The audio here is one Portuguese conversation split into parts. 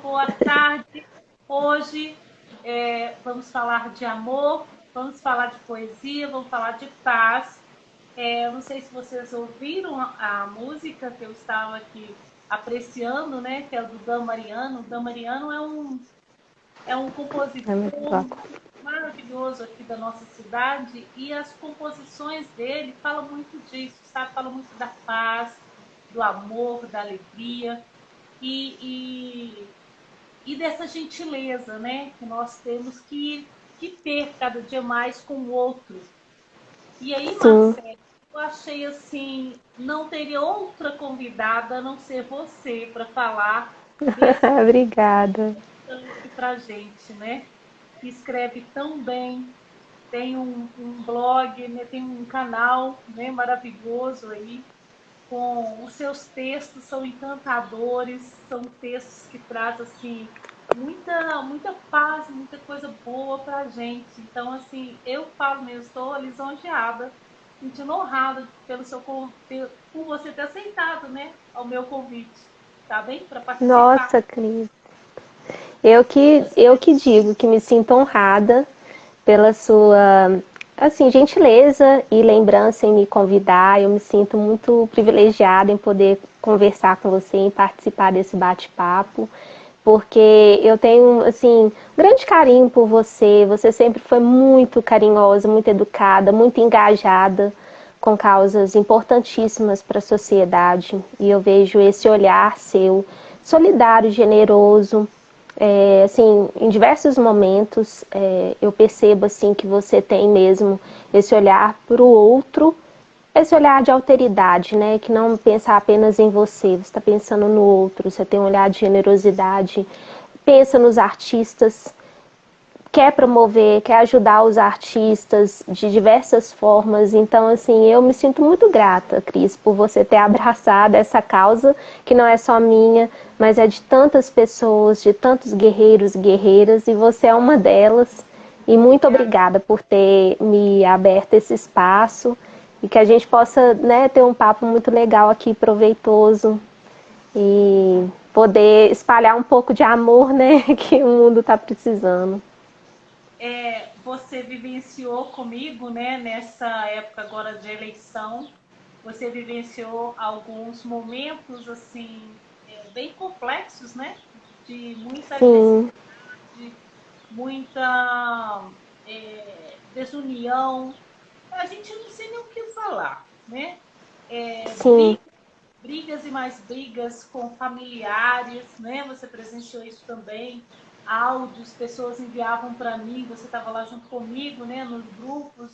boa tarde. Hoje vamos falar de amor, vamos falar de poesia, vamos falar de paz. Eu não sei se vocês ouviram a música que eu estava aqui apreciando, né? Que é do Dan Mariano. O Dan Mariano é um É muito compositor bom. maravilhoso aqui da nossa cidade e as composições dele falam muito disso, sabe? Falam muito da paz, do amor, da alegria e dessa gentileza, né? Que nós temos que ter cada dia mais com o outro. E aí, Sim, Marcelo, eu achei assim, não teria outra convidada a não ser você para falar desse obrigada. importante para a gente, né? Que escreve tão bem, tem um blog, né? Tem um canal, né? Maravilhoso aí, com os seus textos são encantadores, são textos que trazem assim muita paz, muita coisa boa para a gente. Então, assim, eu falo mesmo, estou lisonjeada, sentindo honrada por você ter aceitado, né, ao meu convite, tá bem? Para participar. Nossa, Cris. Eu que digo que me sinto honrada pela sua assim, gentileza e lembrança em me convidar. Eu me sinto muito privilegiada em poder conversar com você, em participar desse bate-papo, porque eu tenho assim grande carinho por você. Você sempre foi muito carinhosa, muito educada, muito engajada com causas importantíssimas para a sociedade, e eu vejo esse olhar seu solidário, generoso, assim, em diversos momentos eu percebo assim que você tem mesmo esse olhar para o outro, esse olhar de alteridade, né? Que não pensa apenas em você, você está pensando no outro, você tem um olhar de generosidade, pensa nos artistas, quer promover, quer ajudar os artistas de diversas formas. Então, assim, eu me sinto muito grata, Cris, por você ter abraçado essa causa, que não é só minha, mas é de tantas pessoas, de tantos guerreiros e guerreiras, e você é uma delas. E muito obrigada por ter me aberto esse espaço e que a gente possa, né, ter um papo muito legal aqui, proveitoso, e poder espalhar um pouco de amor, né, que o mundo está precisando. Você vivenciou comigo, né, nessa época agora de eleição, você vivenciou alguns momentos assim bem complexos, né, de muita Sim, agressividade, muita desunião. A gente não sei nem o que falar, né? sim. Brigas e mais brigas com familiares, né? Você presenciou isso também. Áudios, pessoas enviavam para mim, você estava lá junto comigo, né? Nos grupos,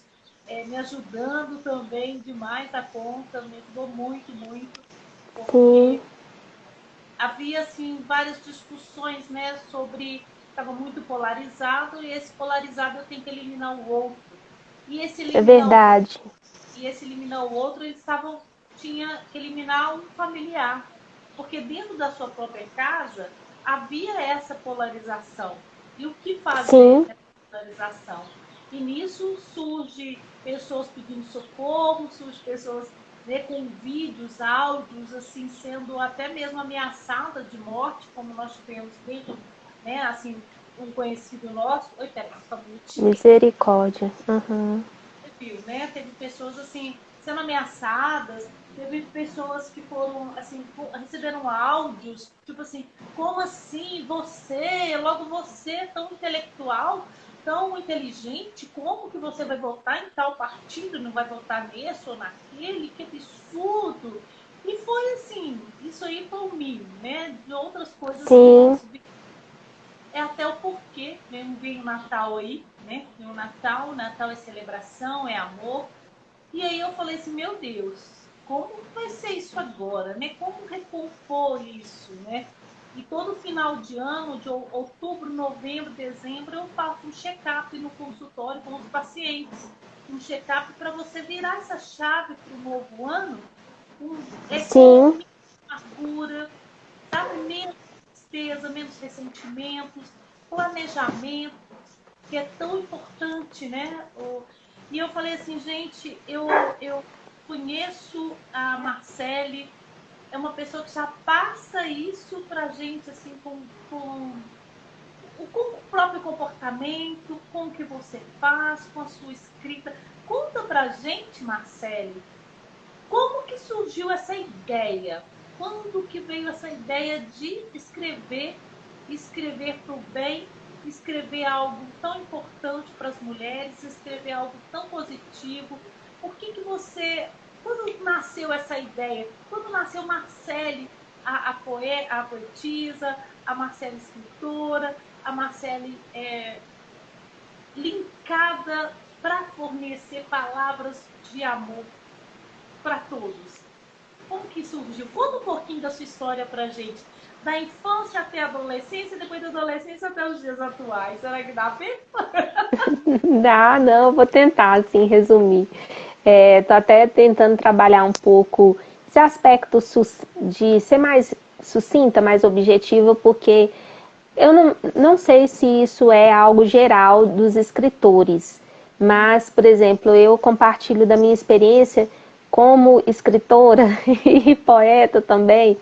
me ajudando também demais a conta, me ajudou muito, muito, Sim, porque havia assim várias discussões, né? Sobre estava muito polarizado e esse polarizado eu tenho que eliminar o outro. E esse é eliminar o verdade. e esse eliminar o outro, eles estavam tinha que eliminar um familiar, porque dentro da sua própria casa havia essa polarização. E o que fazer Sim, nessa polarização? E nisso surge pessoas pedindo socorro, surge pessoas, né, com vídeos, áudios, assim, sendo até mesmo ameaçadas de morte, como nós tivemos dentro, né, assim, um conhecido nosso. Oi, peraí, só um minutinho. misericórdia. Uhum. Viu, né? Teve pessoas assim sendo ameaçadas, teve pessoas que foram assim, receberam áudios, tipo assim, como assim você, logo você tão intelectual, tão inteligente, como que você vai votar em tal partido, não vai votar nesse ou naquele? Que absurdo! E foi assim, isso aí foi o mínimo, né? De outras coisas que Sim, nós é até o porquê, né? Vem o Natal aí, né? Vem o Natal é celebração, é amor. E aí eu falei assim, meu Deus, como vai ser isso agora, né? Como recompor isso, né? E todo final de ano, de outubro, novembro, dezembro, eu faço um check-up no consultório com os pacientes. Um check-up para você virar essa chave para o novo ano com sim, menos amargura, sabe? Menos tristeza, menos ressentimentos, planejamento, que é tão importante, né? E eu falei assim, gente, eu conheço a Marcele, é uma pessoa que já passa isso pra gente, assim, com o próprio comportamento, com o que você faz, com a sua escrita. Conta pra gente, Marcele, como que surgiu essa ideia? Quando que veio essa ideia de escrever para o bem, escrever algo tão importante para as mulheres, escrever algo tão positivo? Por que você, quando nasceu essa ideia, quando nasceu Marcele, a poetisa, a Marcele escritora, a Marcele linkada para fornecer palavras de amor para todos? Como que surgiu? Conta um pouquinho da sua história pra gente. Da infância até a adolescência, e depois da adolescência até os dias atuais. Será que dá tempo? Dá, não, vou tentar, assim, resumir. Tô até tentando trabalhar um pouco esse aspecto de ser mais sucinta, mais objetiva, porque eu não sei se isso é algo geral dos escritores, mas, por exemplo, eu compartilho da minha experiência como escritora e poeta também.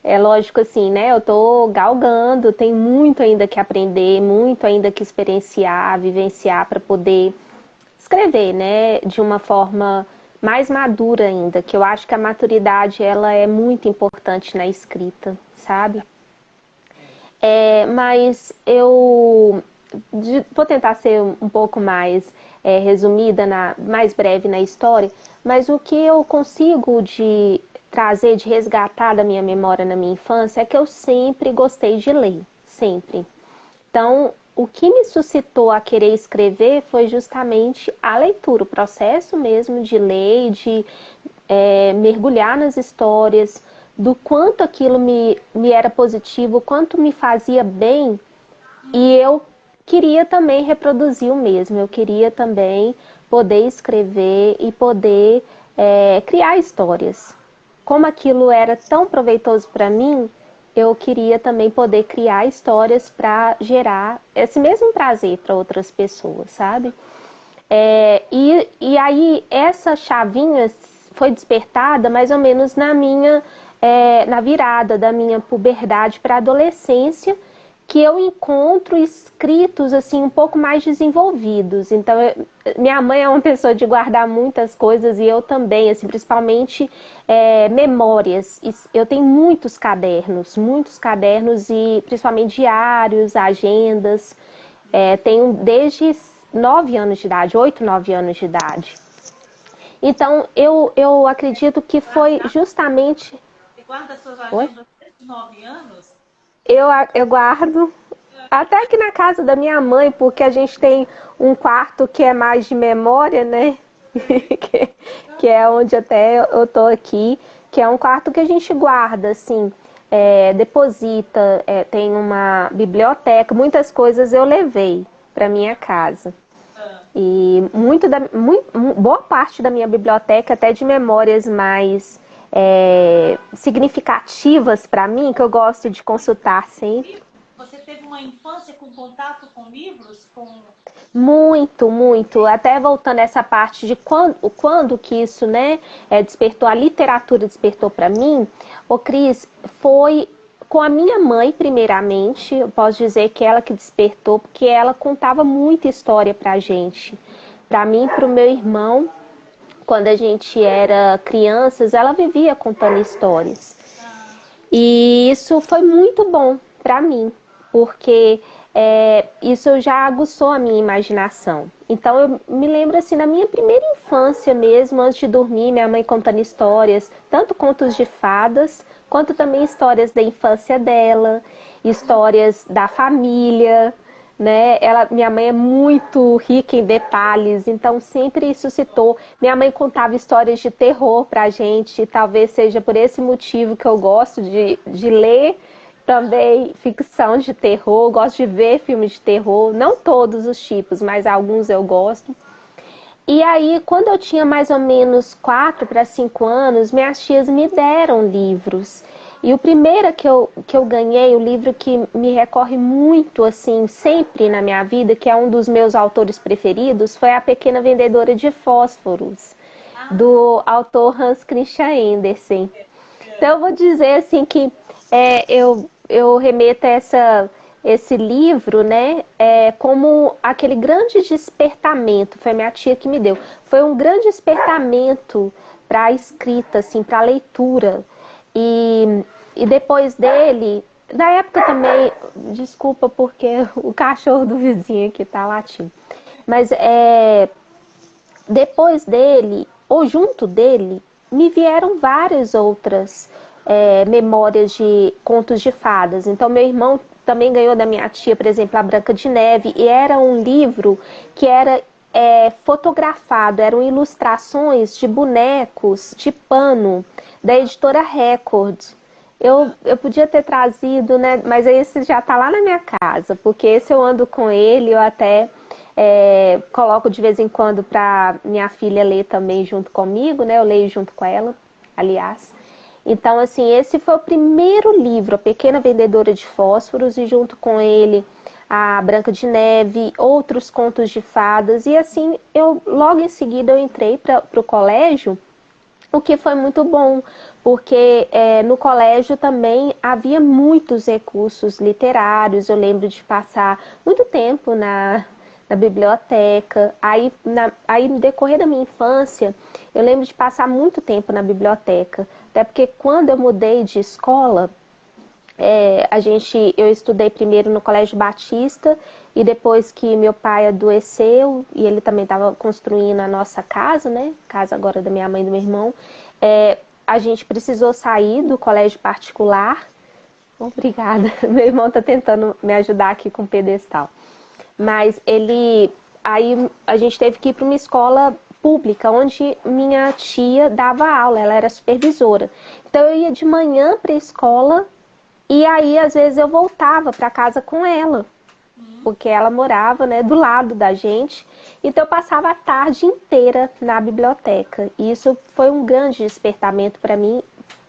É lógico assim, né? Eu tô galgando, tem muito ainda que aprender, muito ainda que experienciar, vivenciar para poder escrever, né? De uma forma mais madura ainda, que eu acho que a maturidade ela é muito importante na escrita, sabe? Mas vou tentar ser um pouco mais resumida, mais breve na história, mas o que eu consigo de trazer, de resgatar da minha memória na minha infância é que eu sempre gostei de ler, sempre. Então, o que me suscitou a querer escrever foi justamente a leitura, o processo mesmo de ler, de mergulhar nas histórias, do quanto aquilo me era positivo, o quanto me fazia bem, e eu queria também reproduzir o mesmo, eu queria também poder escrever e poder criar histórias. Como aquilo era tão proveitoso para mim, eu queria também poder criar histórias para gerar esse mesmo prazer para outras pessoas, sabe? E aí essa chavinha foi despertada mais ou menos na virada da minha puberdade para a adolescência, que eu encontro escritos assim um pouco mais desenvolvidos. Então, minha mãe é uma pessoa de guardar muitas coisas e eu também, assim, principalmente memórias. Eu tenho muitos cadernos e principalmente diários, agendas. Tenho desde 9 anos de idade, 8, 9 anos de idade. Então, eu acredito que foi justamente... Você guarda suas agendas de 9 anos? Eu guardo até aqui na casa da minha mãe, porque a gente tem um quarto que é mais de memória, né? que é onde até eu tô aqui, que é um quarto que a gente guarda, assim, deposita, tem uma biblioteca, muitas coisas eu levei para minha casa. E boa parte da minha biblioteca, até de memórias mais significativas para mim, que eu gosto de consultar sempre. Você teve uma infância com contato com livros? Muito, muito. Até voltando a essa parte de quando que isso, né, despertou, a literatura despertou para mim, Cris, foi com a minha mãe, primeiramente. Eu posso dizer que ela que despertou, porque ela contava muita história pra gente. Para mim e para o meu irmão, quando a gente era crianças, ela vivia contando histórias. E isso foi muito bom para mim, porque isso já aguçou a minha imaginação. Então eu me lembro assim, na minha primeira infância mesmo, antes de dormir, minha mãe contando histórias, tanto contos de fadas, quanto também histórias da infância dela, histórias da família, né? Minha mãe é muito rica em detalhes, então sempre suscitou. Minha mãe contava histórias de terror pra gente, talvez seja por esse motivo que eu gosto de ler também ficção de terror, gosto de ver filmes de terror, não todos os tipos, mas alguns eu gosto. E aí, quando eu tinha mais ou menos 4 para 5 anos, minhas tias me deram livros. E o primeiro que eu ganhei, o livro que me recorre muito, assim, sempre na minha vida, que é um dos meus autores preferidos, foi A Pequena Vendedora de Fósforos, do autor Hans Christian Andersen. Então, eu vou dizer assim que eu remeto a esse livro, né, como aquele grande despertamento, foi minha tia que me deu, foi um grande despertamento para a escrita, assim, para a leitura. E depois dele, na época também, desculpa porque o cachorro do vizinho aqui tá latindo, mas depois dele, ou junto dele, me vieram várias outras memórias de contos de fadas. Então, meu irmão também ganhou da minha tia, por exemplo, a Branca de Neve, e era um livro que era fotografado, eram ilustrações de bonecos de pano da editora Record. Eu podia ter trazido, né? Mas esse já está lá na minha casa, porque esse eu ando com ele, eu até coloco de vez em quando para minha filha ler também junto comigo, né? Eu leio junto com ela, aliás. Então, assim, esse foi o primeiro livro, A Pequena Vendedora de Fósforos, e junto com ele a Branca de Neve, outros contos de fadas. E assim, logo em seguida eu entrei para o colégio, o que foi muito bom, porque no colégio também havia muitos recursos literários. Eu lembro de passar muito tempo na biblioteca. Aí, no decorrer da minha infância, eu lembro de passar muito tempo na biblioteca. Até porque quando eu mudei de escola, eu estudei primeiro no Colégio Batista, e depois que meu pai adoeceu e ele também estava construindo a nossa casa, né? Casa agora da minha mãe e do meu irmão, a gente precisou sair do colégio particular. Obrigada. Meu irmão está tentando me ajudar aqui com o pedestal. Mas aí a gente teve que ir para uma escola pública, onde minha tia dava aula, ela era supervisora. Então eu ia de manhã para a escola, e aí às vezes eu voltava para casa com ela, porque ela morava, né, do lado da gente. Então eu passava a tarde inteira na biblioteca. E isso foi um grande despertamento para mim,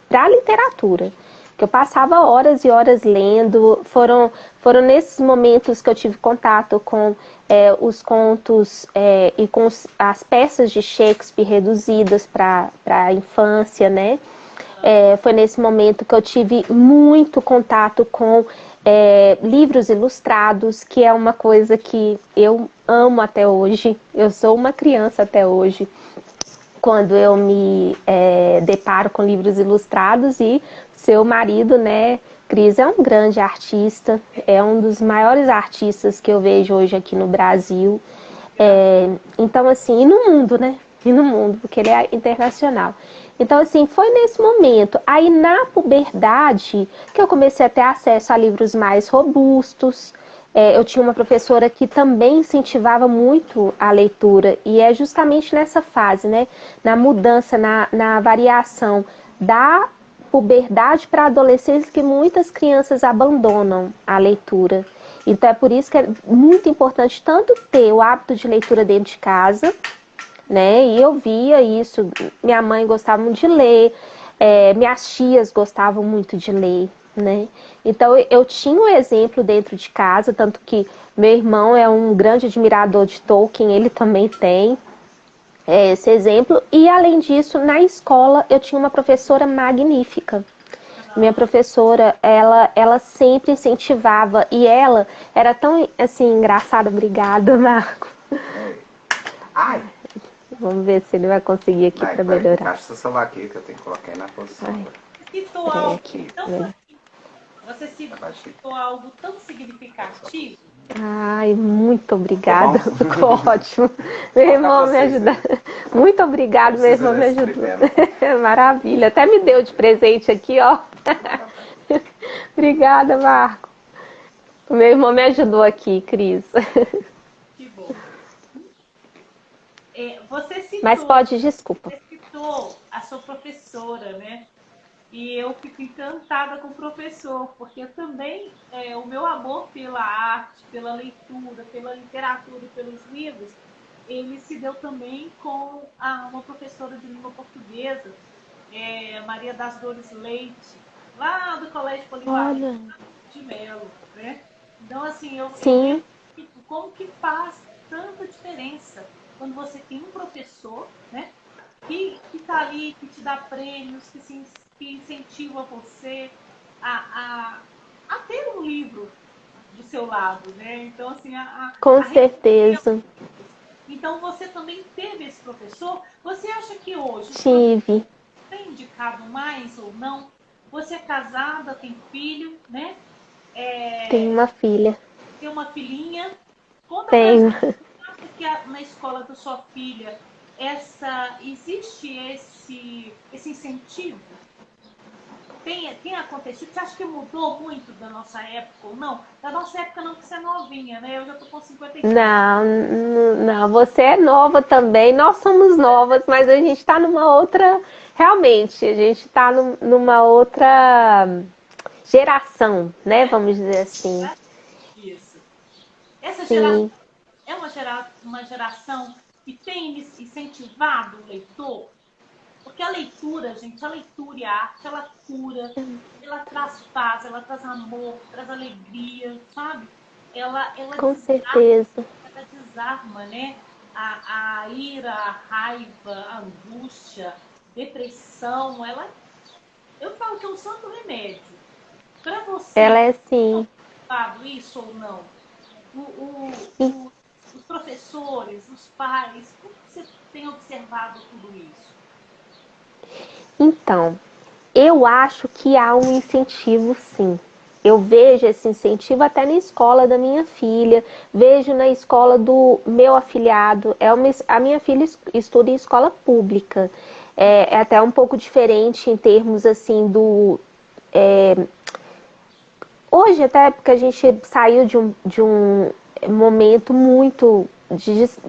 para a literatura, que eu passava horas e horas lendo. Foram nesses momentos que eu tive contato com os contos e com as peças de Shakespeare reduzidas para a infância, né? Foi nesse momento que eu tive muito contato com livros ilustrados, que é uma coisa que eu amo até hoje. Eu sou uma criança até hoje quando eu me deparo com livros ilustrados. E seu marido, né, Cris, é um grande artista, é um dos maiores artistas que eu vejo hoje aqui no Brasil. Então, assim, e no mundo, né? E no mundo, porque ele é internacional. Então, assim, foi nesse momento, aí na puberdade, que eu comecei a ter acesso a livros mais robustos. Eu tinha uma professora que também incentivava muito a leitura, e é justamente nessa fase, né, na mudança, na variação da puberdade para a adolescência, que muitas crianças abandonam a leitura. Então é por isso que é muito importante tanto ter o hábito de leitura dentro de casa, né? E eu via isso, minha mãe gostava muito de ler, minhas tias gostavam muito de ler, né? Então eu tinha um exemplo dentro de casa, tanto que meu irmão é um grande admirador de Tolkien, ele também tem esse exemplo. E além disso, na escola eu tinha uma professora magnífica. Minha professora, ela sempre incentivava, e ela era tão, assim, engraçada. Obrigada, Marco. Ai. Vamos ver se ele vai conseguir aqui para melhorar. Encaixa seu celular aqui, que eu tenho que colocar aí na posição. Citou algo você citou algo tão significativo. Ai, muito obrigada. Ficou ótimo. Meu irmão me ajudou. Muito obrigado, meu irmão me ajudou. Maravilha. Até me deu de presente aqui, ó. Obrigada, Marco. O meu irmão me ajudou aqui, Cris. Que bom. Você citou, mas pode, desculpa. Você citou a sua professora, né? E eu fico encantada com o professor, porque também o meu amor pela arte, pela leitura, pela literatura, pelos livros, ele se deu também com uma professora de língua portuguesa, Maria das Dores Leite, lá do Colégio Polivalente de Melo, né? Então, assim, eu vejo como que faz tanta diferença quando você tem um professor, né, que está ali, que te dá prêmios, que que incentiva você a ter um livro do seu lado, né? Então, assim, Com certeza. Então, você também teve esse professor. Você acha que hoje os Tive. tem indicado mais ou não? Você é casada, tem filho, né? Tenho uma filha. Tem uma filhinha. Conta pra Tenho. gente, você acha que na escola da sua filha existe esse incentivo? Tem acontecido? Você acha que mudou muito da nossa época ou não? Da nossa época não, porque você é novinha, né? Eu já tô com 57. Não, você é nova também, nós somos novas, mas a gente está numa outra, realmente, a gente está numa outra geração, né? Vamos dizer assim. Isso. Essa geração Sim, é uma geração que tem incentivado o leitor, porque a leitura, gente, a leitura e a arte, ela cura, ela traz paz, ela traz amor, traz alegria, sabe? Ela com certeza. desarma, né? A ira, a raiva, a angústia, depressão, eu falo que é um santo remédio. Para Ela você, é assim. sabe isso ou não? O, E- os professores, os pais, como você tem observado tudo isso? Então, eu acho que há um incentivo, sim. Eu vejo esse incentivo até na escola da minha filha, vejo na escola do meu afilhado. A minha filha estuda em escola pública. É até um pouco diferente em termos assim do. Hoje, até porque a gente saiu de um momento muito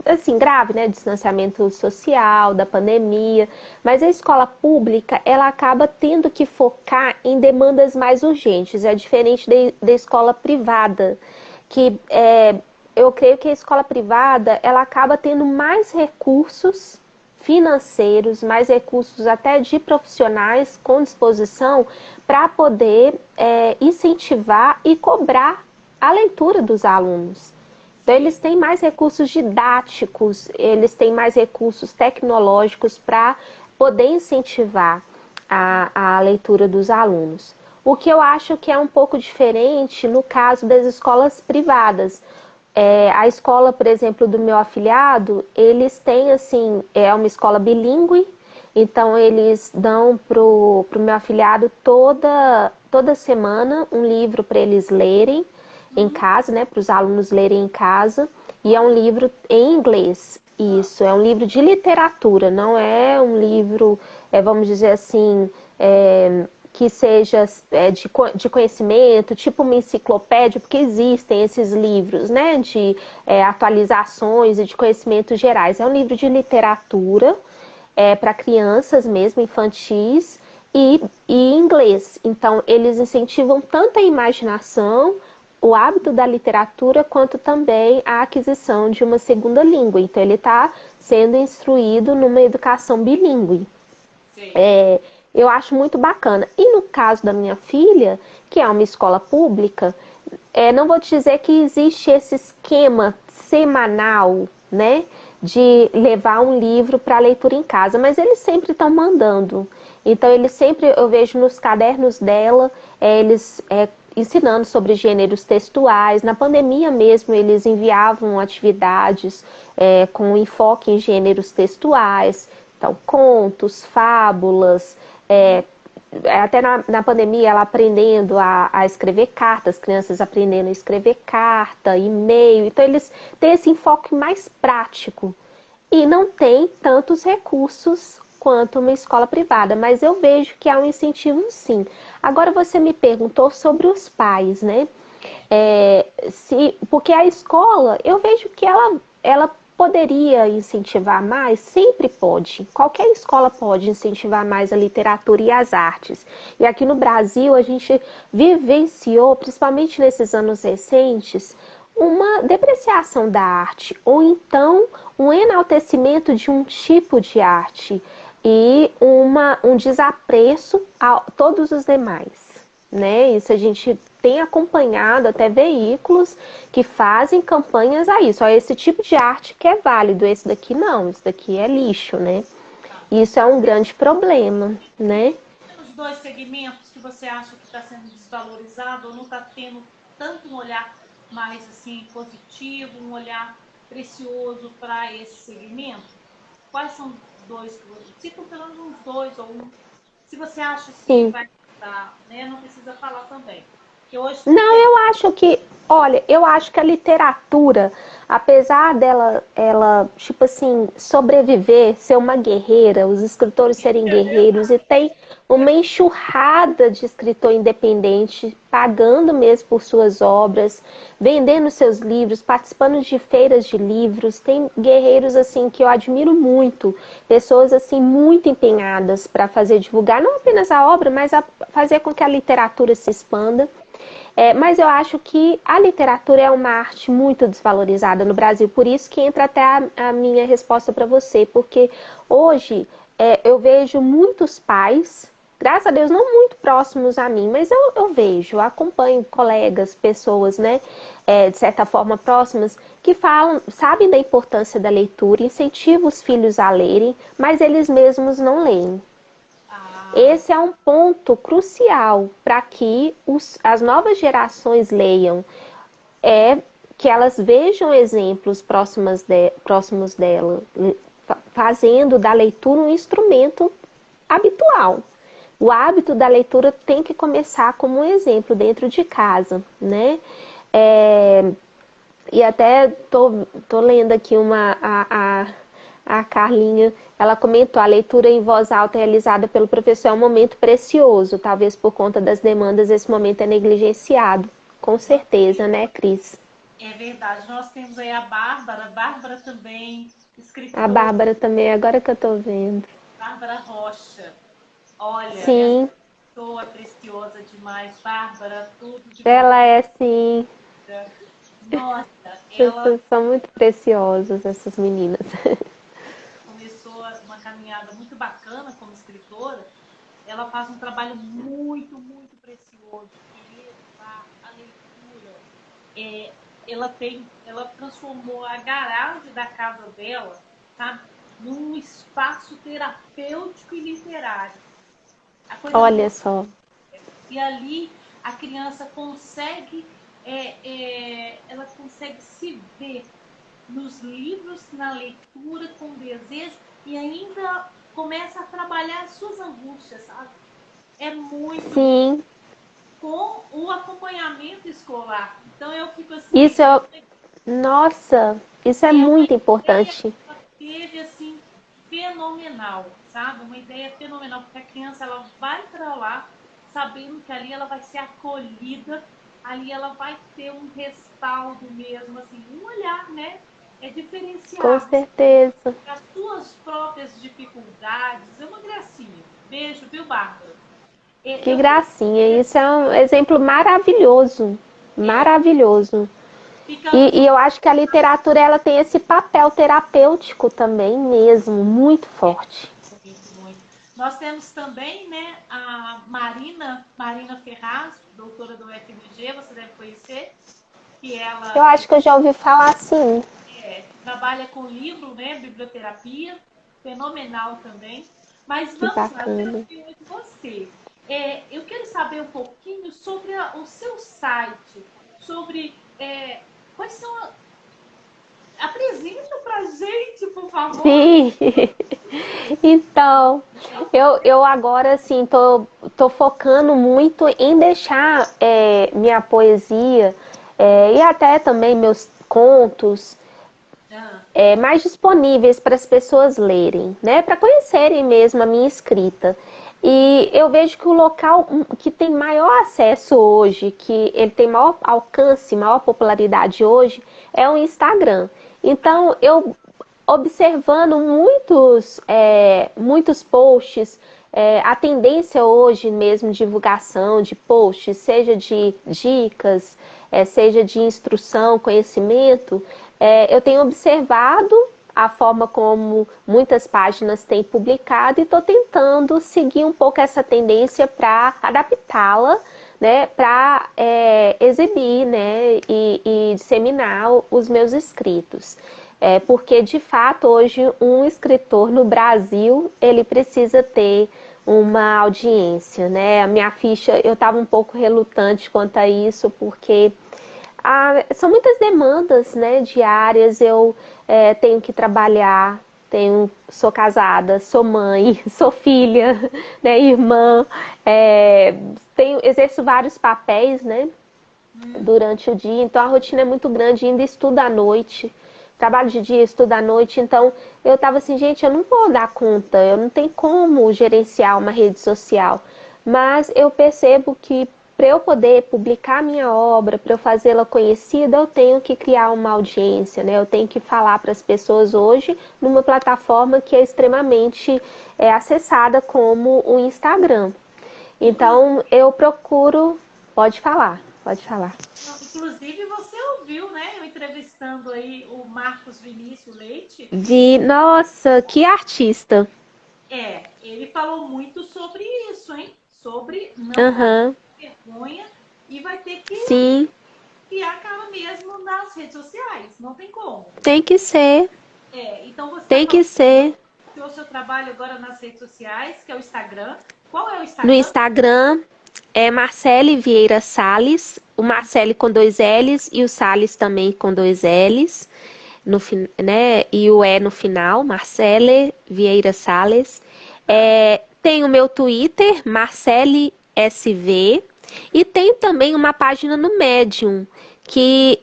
assim, grave, né? Distanciamento social, da pandemia, mas a escola pública ela acaba tendo que focar em demandas mais urgentes, é diferente da escola privada, que eu creio que a escola privada ela acaba tendo mais recursos financeiros, mais recursos até de profissionais com disposição para poder incentivar e cobrar a leitura dos alunos. Então, eles têm mais recursos didáticos, eles têm mais recursos tecnológicos para poder incentivar a leitura dos alunos. O que eu acho que é um pouco diferente no caso das escolas privadas. A escola, por exemplo, do meu afilhado, eles têm, assim, é uma escola bilíngue, então eles dão pro meu afilhado toda semana um livro para eles lerem em casa, né, para os alunos lerem em casa, e é um livro em inglês. Isso, é um livro de literatura, não é um livro, vamos dizer assim, que seja de conhecimento, tipo uma enciclopédia, porque existem esses livros, né, de atualizações e de conhecimentos gerais. É um livro de literatura para crianças mesmo, infantis, e inglês. Então, eles incentivam tanto a imaginação, o hábito da literatura, quanto também a aquisição de uma segunda língua. Então, ele está sendo instruído numa educação bilíngue. Eu acho muito bacana. E no caso da minha filha, que é uma escola pública, não vou te dizer que existe esse esquema semanal, né, de levar um livro para leitura em casa, mas eles sempre estão mandando. Então, eu vejo nos cadernos dela, eles ensinando sobre gêneros textuais. Na pandemia mesmo, eles enviavam atividades com enfoque em gêneros textuais, então, contos, fábulas, até na pandemia ela aprendendo a escrever cartas, crianças aprendendo a escrever carta, e-mail. Então eles têm esse enfoque mais prático e não tem tantos recursos quanto uma escola privada, mas eu vejo que há um incentivo sim. Agora você me perguntou sobre os pais, né? Porque a escola, eu vejo que ela poderia incentivar mais, sempre pode. Qualquer escola pode incentivar mais a literatura e as artes. E aqui no Brasil a gente vivenciou, principalmente nesses anos recentes, uma depreciação da arte, ou então um enaltecimento de um tipo de arte e um desapreço a todos os demais. Né? Isso a gente tem acompanhado até veículos que fazem campanhas a isso. Ó, esse tipo de arte que é válido, esse daqui não, esse daqui é lixo, né? Isso é um grande problema, né? dois segmentos que você acha que está sendo desvalorizado ou não está tendo tanto um olhar mais assim positivo, um olhar precioso para esse segmento? Quais são os dois? Se for pelo menos uns dois ou um, se você acha que Sim. vai dar, né? Não precisa falar também. Que hoje Não, eu acho que, olha, eu acho que a literatura, apesar dela, tipo assim, sobreviver, ser uma guerreira, os escritores serem guerreiros, e tem uma enxurrada de escritor independente, pagando mesmo por suas obras, vendendo seus livros, participando de feiras de livros, tem guerreiros, assim, que eu admiro muito, pessoas, assim, muito empenhadas para fazer divulgar, não apenas a obra, mas a fazer com que a literatura se expanda. Mas eu acho que a literatura é uma arte muito desvalorizada no Brasil, por isso que entra até a minha resposta para você, porque hoje eu vejo muitos pais, graças a Deus não muito próximos a mim, mas eu vejo, acompanho colegas, pessoas, né, de certa forma próximas, que falam, sabem da importância da leitura, incentivam os filhos a lerem, mas eles mesmos não leem. Esse é um ponto crucial para que as novas gerações leiam, que elas vejam exemplos próximos dela, fazendo da leitura um instrumento habitual. O hábito da leitura tem que começar como um exemplo dentro de casa, né? E até tô lendo aqui a Carlinha, ela comentou, a leitura em voz alta realizada pelo professor é um momento precioso, talvez por conta das demandas esse momento é negligenciado. Com certeza, né, Cris? é verdade. Nós temos aí a Bárbara também, escritora. A Bárbara também, agora que eu tô vendo. Bárbara Rocha. Olha, Sim. essa pessoa é preciosa demais. Bárbara, tudo de Ela é, sim. Nossa, ela São muito preciosas, essas meninas. começou uma caminhada muito bacana como escritora. Ela faz um trabalho muito, muito precioso, que a leitura. Ela transformou a garagem da casa dela, sabe, num espaço terapêutico e literário. Olha só. E ali a criança consegue, ela consegue se ver nos livros, na leitura, com desejo, e ainda começa a trabalhar as suas angústias, sabe? É muito. Sim. Com o acompanhamento escolar. Então eu fico assim. Isso nossa, isso é muito importante. Ela teve assim fenomenal, sabe? Uma ideia fenomenal, porque a criança ela vai para lá sabendo que ali ela vai ser acolhida, ali ela vai ter um respaldo mesmo, assim, um olhar, né? É diferenciado. Com certeza. As suas próprias dificuldades, é uma gracinha. Beijo, viu, Bárbara? Que gracinha, isso é um exemplo maravilhoso, maravilhoso. E eu acho que a literatura ela tem esse papel terapêutico também mesmo, muito forte. Muito. Nós temos também, né, a Marina Ferraz, doutora do UFMG, você deve conhecer, que ela... Eu acho que eu já ouvi falar, sim. Trabalha com livro, né, biblioterapia, fenomenal também. Mas vamos lá, eu quero ouvir muito você. Eu quero saber um pouquinho sobre o seu site, sobre quais são... Apresenta pra gente, por favor. Sim. Então, eu agora, assim, tô focando muito em deixar minha poesia e até também meus contos mais disponíveis para as pessoas lerem, né? Para conhecerem mesmo a minha escrita. E eu vejo que o local que tem maior acesso hoje, que ele tem maior alcance, maior popularidade hoje, é o Instagram. Então, eu observando muitos posts, a tendência hoje mesmo de divulgação de posts, seja de dicas, seja de instrução, conhecimento, eu tenho observado a forma como muitas páginas têm publicado e estou tentando seguir um pouco essa tendência para adaptá-la, né, para exibir, né, e disseminar os meus escritos. Porque, de fato, hoje um escritor no Brasil, ele precisa ter uma audiência, né? A minha ficha, eu estava um pouco relutante quanto a isso, porque são muitas demandas, né, diárias. Eu tenho que trabalhar, sou casada, sou mãe, sou filha, né, irmã, exerço vários papéis, né, durante o dia. Então a rotina é muito grande, ainda estudo à noite. Trabalho de dia, estudo à noite, então eu tava assim, gente, eu não vou dar conta, eu não tenho como gerenciar uma rede social. Mas eu percebo que para eu poder publicar minha obra, para eu fazê-la conhecida, eu tenho que criar uma audiência, né? Eu tenho que falar para as pessoas hoje numa plataforma que é extremamente acessada como o Instagram. Então eu procuro, pode falar. Inclusive, você ouviu, né? Eu entrevistando aí o Marcos Vinícius Leite. Nossa, que artista. Ele falou muito sobre isso, hein? Sobre não ter vergonha e vai ter que criar a cara mesmo nas redes sociais. Não tem como. Tem que ser. Então você tem que ser. O seu trabalho agora nas redes sociais, que é o Instagram. Qual é o Instagram? No Instagram é Marcele Vieira Salles, o Marcele com 2 L's e o Salles também com 2 L's, né? E o E no final, Marcele Vieira Salles. Tem o meu Twitter, Marcele SV, e tem também uma página no Medium, que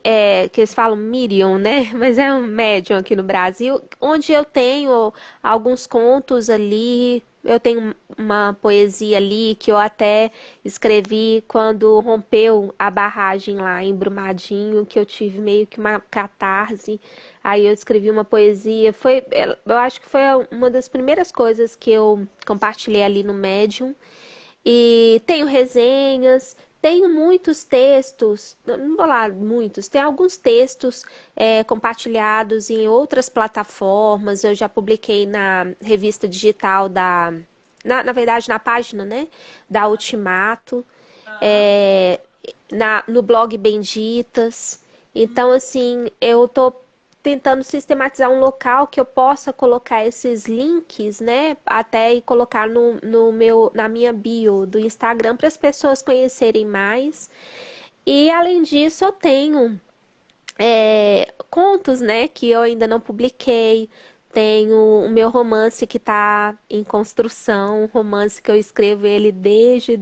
eles falam Medium, né? Mas é um Medium aqui no Brasil, onde eu tenho alguns contos ali. Eu tenho uma poesia ali que eu até escrevi quando rompeu a barragem lá em Brumadinho, que eu tive meio que uma catarse. Aí eu escrevi uma poesia. Eu acho que foi uma das primeiras coisas que eu compartilhei ali no Medium. E tenho resenhas, tenho muitos textos, não vou lá muitos, tem alguns textos compartilhados em outras plataformas. Eu já publiquei na revista digital na verdade na página, né, da Ultimato, no blog Benditas. Então assim, eu tô tentando sistematizar um local que eu possa colocar esses links, né, até e colocar na minha bio do Instagram para as pessoas conhecerem mais. E além disso eu tenho contos, né, que eu ainda não publiquei. Tenho o meu romance que está em construção, um romance que eu escrevo ele desde,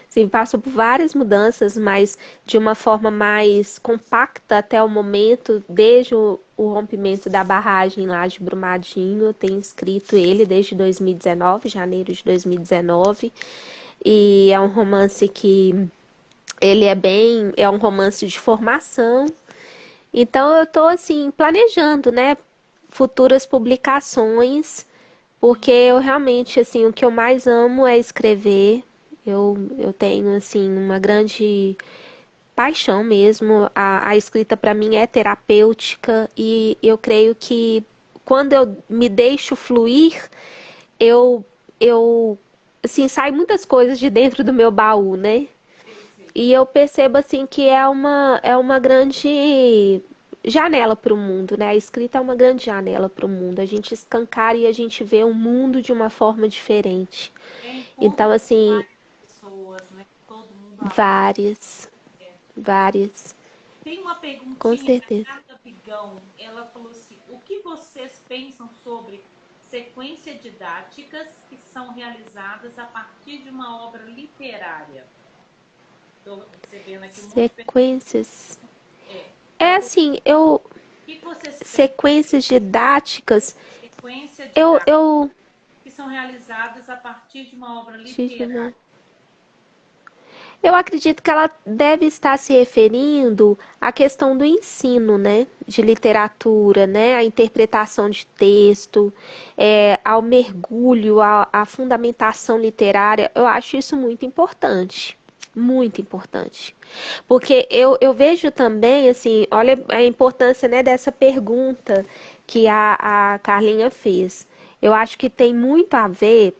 assim, passo por várias mudanças, mas de uma forma mais compacta até o momento, desde o rompimento da barragem lá de Brumadinho. Eu tenho escrito ele desde 2019, janeiro de 2019, e é um romance que ele é um romance de formação. Então eu estou assim planejando, né, futuras publicações, porque eu realmente, assim, o que eu mais amo é escrever. Eu tenho, assim, uma grande paixão mesmo. A escrita para mim é terapêutica, e eu creio que quando eu me deixo fluir, eu assim, sai muitas coisas de dentro do meu baú, né? E eu percebo assim que é uma grande janela para o mundo, né? A escrita é uma grande janela para o mundo. A gente escancara e a gente vê o mundo de uma forma diferente. Então, assim, pessoas, né? Todo mundo várias. Tem uma perguntinha com certeza. da Carla Pigão. Ela falou assim: o que vocês pensam sobre sequências didáticas que são realizadas a partir de uma obra literária? Estou recebendo aqui sequências. Assim, sequências didáticas. Que são realizadas a partir de uma obra literária. Eu acredito que ela deve estar se referindo à questão do ensino, né, de literatura, né, a interpretação de texto, ao mergulho, à fundamentação literária. Eu acho isso muito importante. Muito importante, porque eu vejo também, assim, olha a importância, né, dessa pergunta que a Carlinha fez. Eu acho que tem muito a ver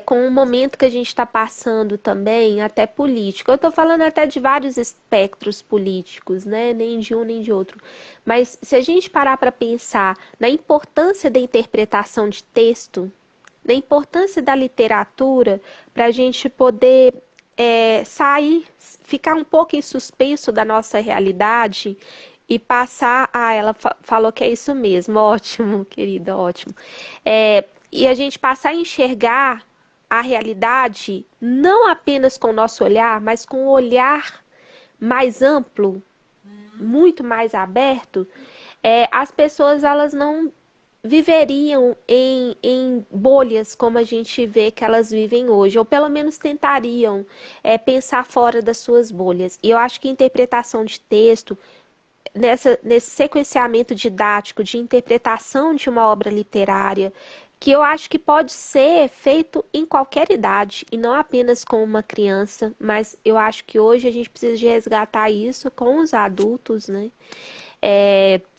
com o momento que a gente está passando também, até político. Eu estou falando até de vários espectros políticos, né, nem de um nem de outro. Mas se a gente parar para pensar na importância da interpretação de texto, na importância da literatura para a gente poder sair, ficar um pouco em suspenso da nossa realidade e passar. Ela falou que é isso mesmo, ótimo, querida, ótimo. E a gente passar a enxergar a realidade não apenas com o nosso olhar, mas com um olhar mais amplo, muito mais aberto. As pessoas, elas não viveriam em bolhas como a gente vê que elas vivem hoje, ou pelo menos tentariam pensar fora das suas bolhas. E eu acho que interpretação de texto, nesse sequenciamento didático de interpretação de uma obra literária, que eu acho que pode ser feito em qualquer idade, e não apenas com uma criança, mas eu acho que hoje a gente precisa de resgatar isso com os adultos, né?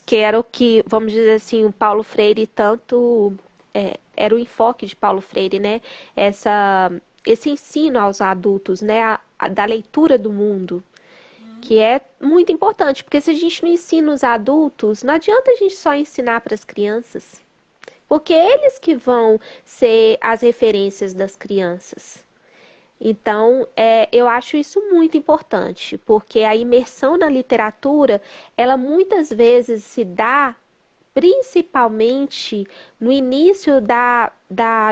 Que era o que, vamos dizer assim, o Paulo Freire tanto... era o enfoque de Paulo Freire, né? Esse ensino aos adultos, né? Da leitura do mundo, que é muito importante, porque se a gente não ensina os adultos, não adianta a gente só ensinar para as crianças, porque eles que vão ser as referências das crianças. Então, eu acho isso muito importante, porque a imersão na literatura, ela muitas vezes se dá principalmente no início da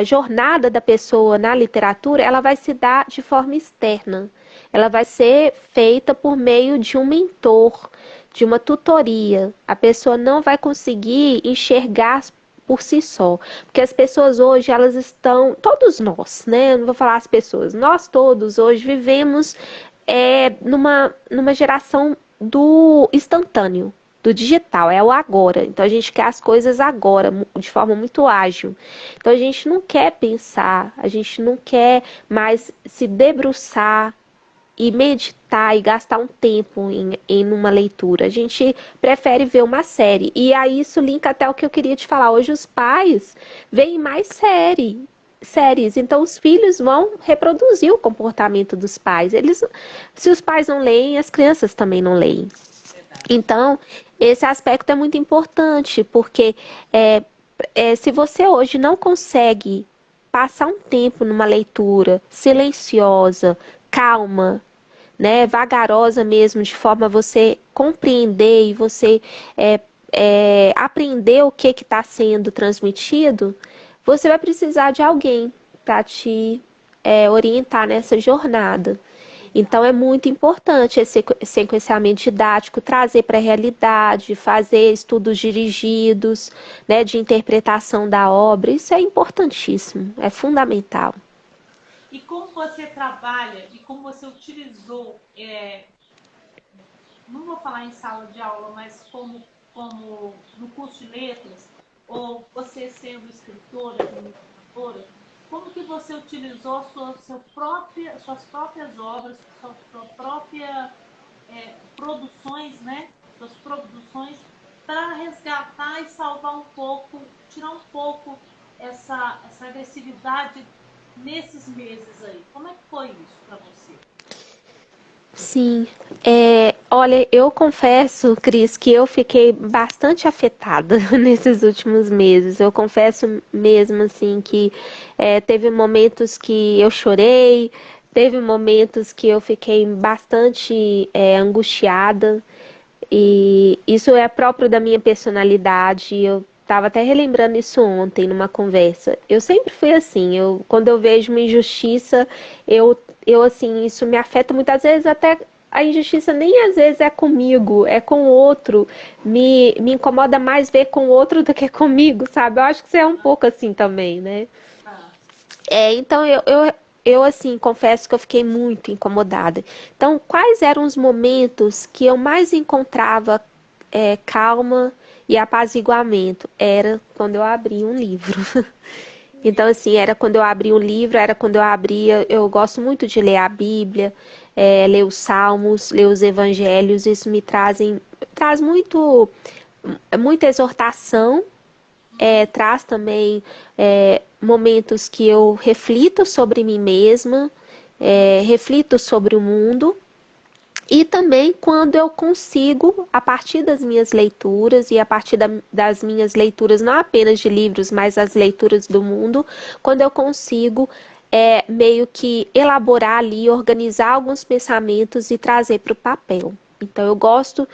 jornada da pessoa na literatura, ela vai se dar de forma externa. Ela vai ser feita por meio de um mentor, de uma tutoria. A pessoa não vai conseguir enxergar por si só. Porque as pessoas hoje, elas estão... Todos nós, né? Eu não vou falar as pessoas. Nós todos hoje vivemos numa geração do instantâneo, do digital, é o agora. Então a gente quer as coisas agora, de forma muito ágil. Então a gente não quer pensar, a gente não quer mais se debruçar e meditar e gastar um tempo em uma leitura. A gente prefere ver uma série. E aí isso linka até o que eu queria te falar. Hoje os pais veem mais séries. Então os filhos vão reproduzir o comportamento dos pais. Se os pais não leem, as crianças também não leem. Então, esse aspecto é muito importante, porque se você hoje não consegue passar um tempo numa leitura silenciosa, calma, né, vagarosa mesmo, de forma a você compreender e você aprender o que está sendo transmitido, você vai precisar de alguém para te orientar nessa jornada. Então é muito importante esse sequenciamento didático, trazer para a realidade, fazer estudos dirigidos, né, de interpretação da obra. Isso é importantíssimo, é fundamental. E como você trabalha e como você utilizou, não vou falar em sala de aula, mas como no curso de letras, ou você sendo escritora, comunicadora, como que você utilizou suas próprias obras, suas próprias produções, né? Suas produções, para resgatar e salvar um pouco, tirar um pouco essa agressividade nesses meses aí? Como é que foi isso para você? Sim, olha, eu confesso, Cris, que eu fiquei bastante afetada nesses últimos meses. Eu confesso mesmo, assim, que teve momentos que eu chorei, teve momentos que eu fiquei bastante angustiada, e isso é próprio da minha personalidade. Eu estava até relembrando isso ontem numa conversa. Eu sempre fui assim, quando eu vejo uma injustiça, assim, isso me afeta muitas vezes. Até a injustiça nem às vezes é comigo, é com o outro. Me incomoda mais ver com o outro do que comigo, sabe? Eu acho que você é um pouco assim também, né? Então eu assim, confesso que eu fiquei muito incomodada. Então, quais eram os momentos que eu mais encontrava calma e apaziguamento? Era quando eu abria um livro. Então, assim, era quando eu abria um livro, era quando eu gosto muito de ler a Bíblia, ler os Salmos, ler os Evangelhos. Isso me traz muita exortação, traz também momentos que eu reflito sobre mim mesma, reflito sobre o mundo. E também quando eu consigo, a partir das minhas leituras e a partir das minhas leituras, não apenas de livros, mas as leituras do mundo, quando eu consigo meio que elaborar ali, organizar alguns pensamentos e trazer para o papel. Então eu gosto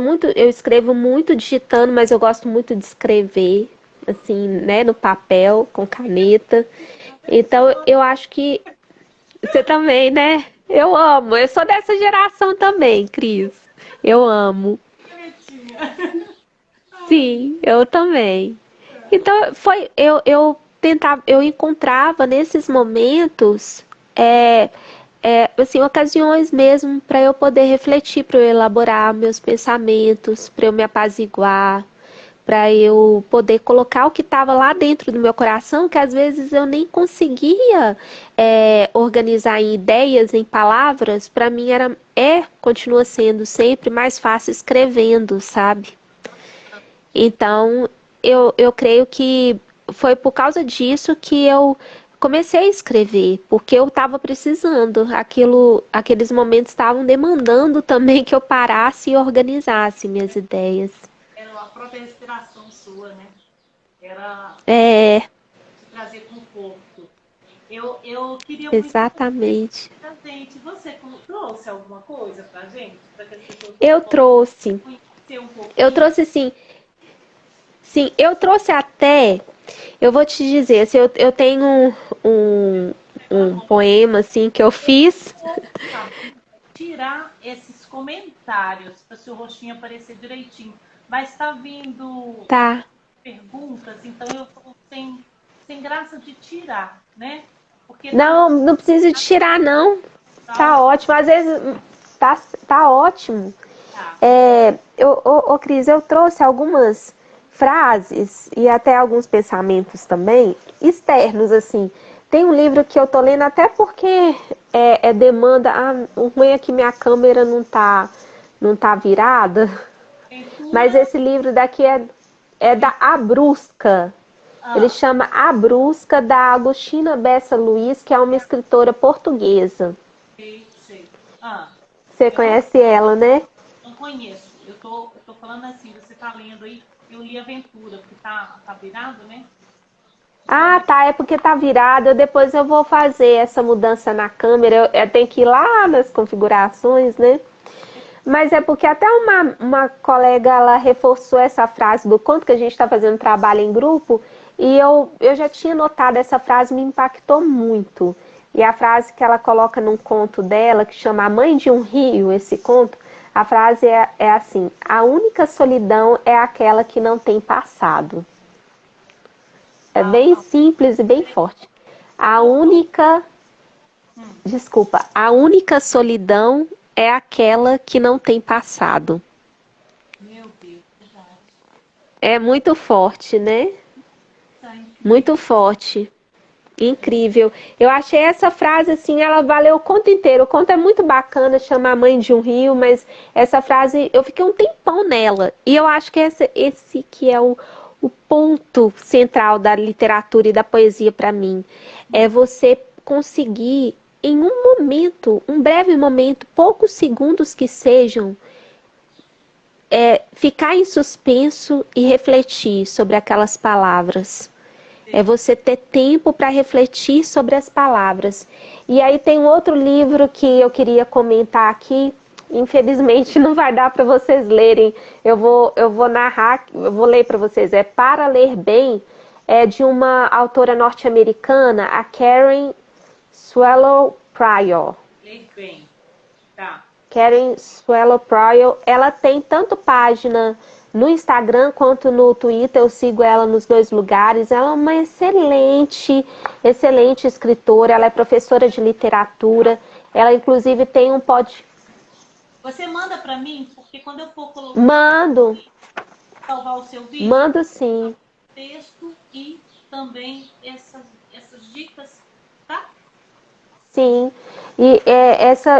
muito, eu escrevo muito digitando, mas eu gosto muito de escrever, assim, né, no papel, com caneta. Então eu acho que você também, né? Eu amo. Eu sou dessa geração também, Cris. Eu amo. Sim, eu também. Então eu encontrava nesses momentos assim, ocasiões mesmo para eu poder refletir, para eu elaborar meus pensamentos, para eu me apaziguar, para eu poder colocar o que estava lá dentro do meu coração, que às vezes eu nem conseguia organizar em ideias, em palavras. Para mim continua sendo sempre mais fácil escrevendo, sabe? Então, eu creio que foi por causa disso que eu comecei a escrever, porque eu estava precisando. Aqueles momentos estavam demandando também que eu parasse e organizasse minhas ideias. Era a própria respiração sua, né? Era te trazer conforto. Eu queria muito Exatamente. pra gente. Você trouxe alguma coisa pra gente? Para que as pessoas Eu trouxe. conhecer um pouquinho? Eu trouxe sim. Sim, eu trouxe até. Eu vou te dizer, assim, eu tenho um poema assim que eu fiz. Tirar esses comentários para seu rostinho aparecer direitinho. Mas está vindo Tá. perguntas, então eu estou sem graça de tirar, né? Porque Não precisa de tirar, não. Tá ótimo. Às vezes tá ótimo. Tá. Cris, eu trouxe algumas frases e até alguns pensamentos também externos, assim. Tem um livro que eu tô lendo até porque demanda. O ruim é que minha câmera não tá virada. Mas esse livro daqui é da Abrusca. Ele chama Abrusca, da Agostina Bessa Luiz, que é uma escritora portuguesa. Sei. Você conhece ela, né? Não conheço. Eu tô falando assim, você tá lendo aí, eu li Aventura, porque tá virado, né? Ah, tá, é porque tá virado. Depois eu vou fazer essa mudança na câmera. Eu tenho que ir lá nas configurações, né? Mas é porque até uma colega, ela reforçou essa frase do conto, que a gente está fazendo trabalho em grupo, e eu já tinha notado essa frase, me impactou muito. E a frase que ela coloca num conto dela, que chama A Mãe de um Rio, esse conto, a frase é assim: a única solidão é aquela que não tem passado. É bem simples e bem forte. A única solidão é aquela que não tem passado. Meu Deus, verdade. É muito forte, né? Muito forte. Incrível. Eu achei essa frase assim, ela valeu o conto inteiro. O conto é muito bacana, chama A Mãe de um Rio, mas essa frase, eu fiquei um tempão nela. E eu acho que esse que é o ponto central da literatura e da poesia para mim. É você conseguir, em um momento, um breve momento, poucos segundos que sejam, ficar em suspenso e refletir sobre aquelas palavras. É você ter tempo para refletir sobre as palavras. E aí tem um outro livro que eu queria comentar aqui. Infelizmente não vai dar para vocês lerem. Eu vou narrar, eu vou ler para vocês. É Para Ler Bem, é de uma autora norte-americana, a Karen Swallow Prior. Ler bem. Tá. Karen Swallow Prior, ela tem tanto página no Instagram quanto no Twitter, eu sigo ela nos dois lugares. Ela é uma excelente escritora, ela é professora de literatura, ela inclusive tem um podcast. Você manda para mim, porque quando eu for colocar... Mando. Salvar o seu vídeo? Mando sim. Texto e também essas dicas, tá? Sim, e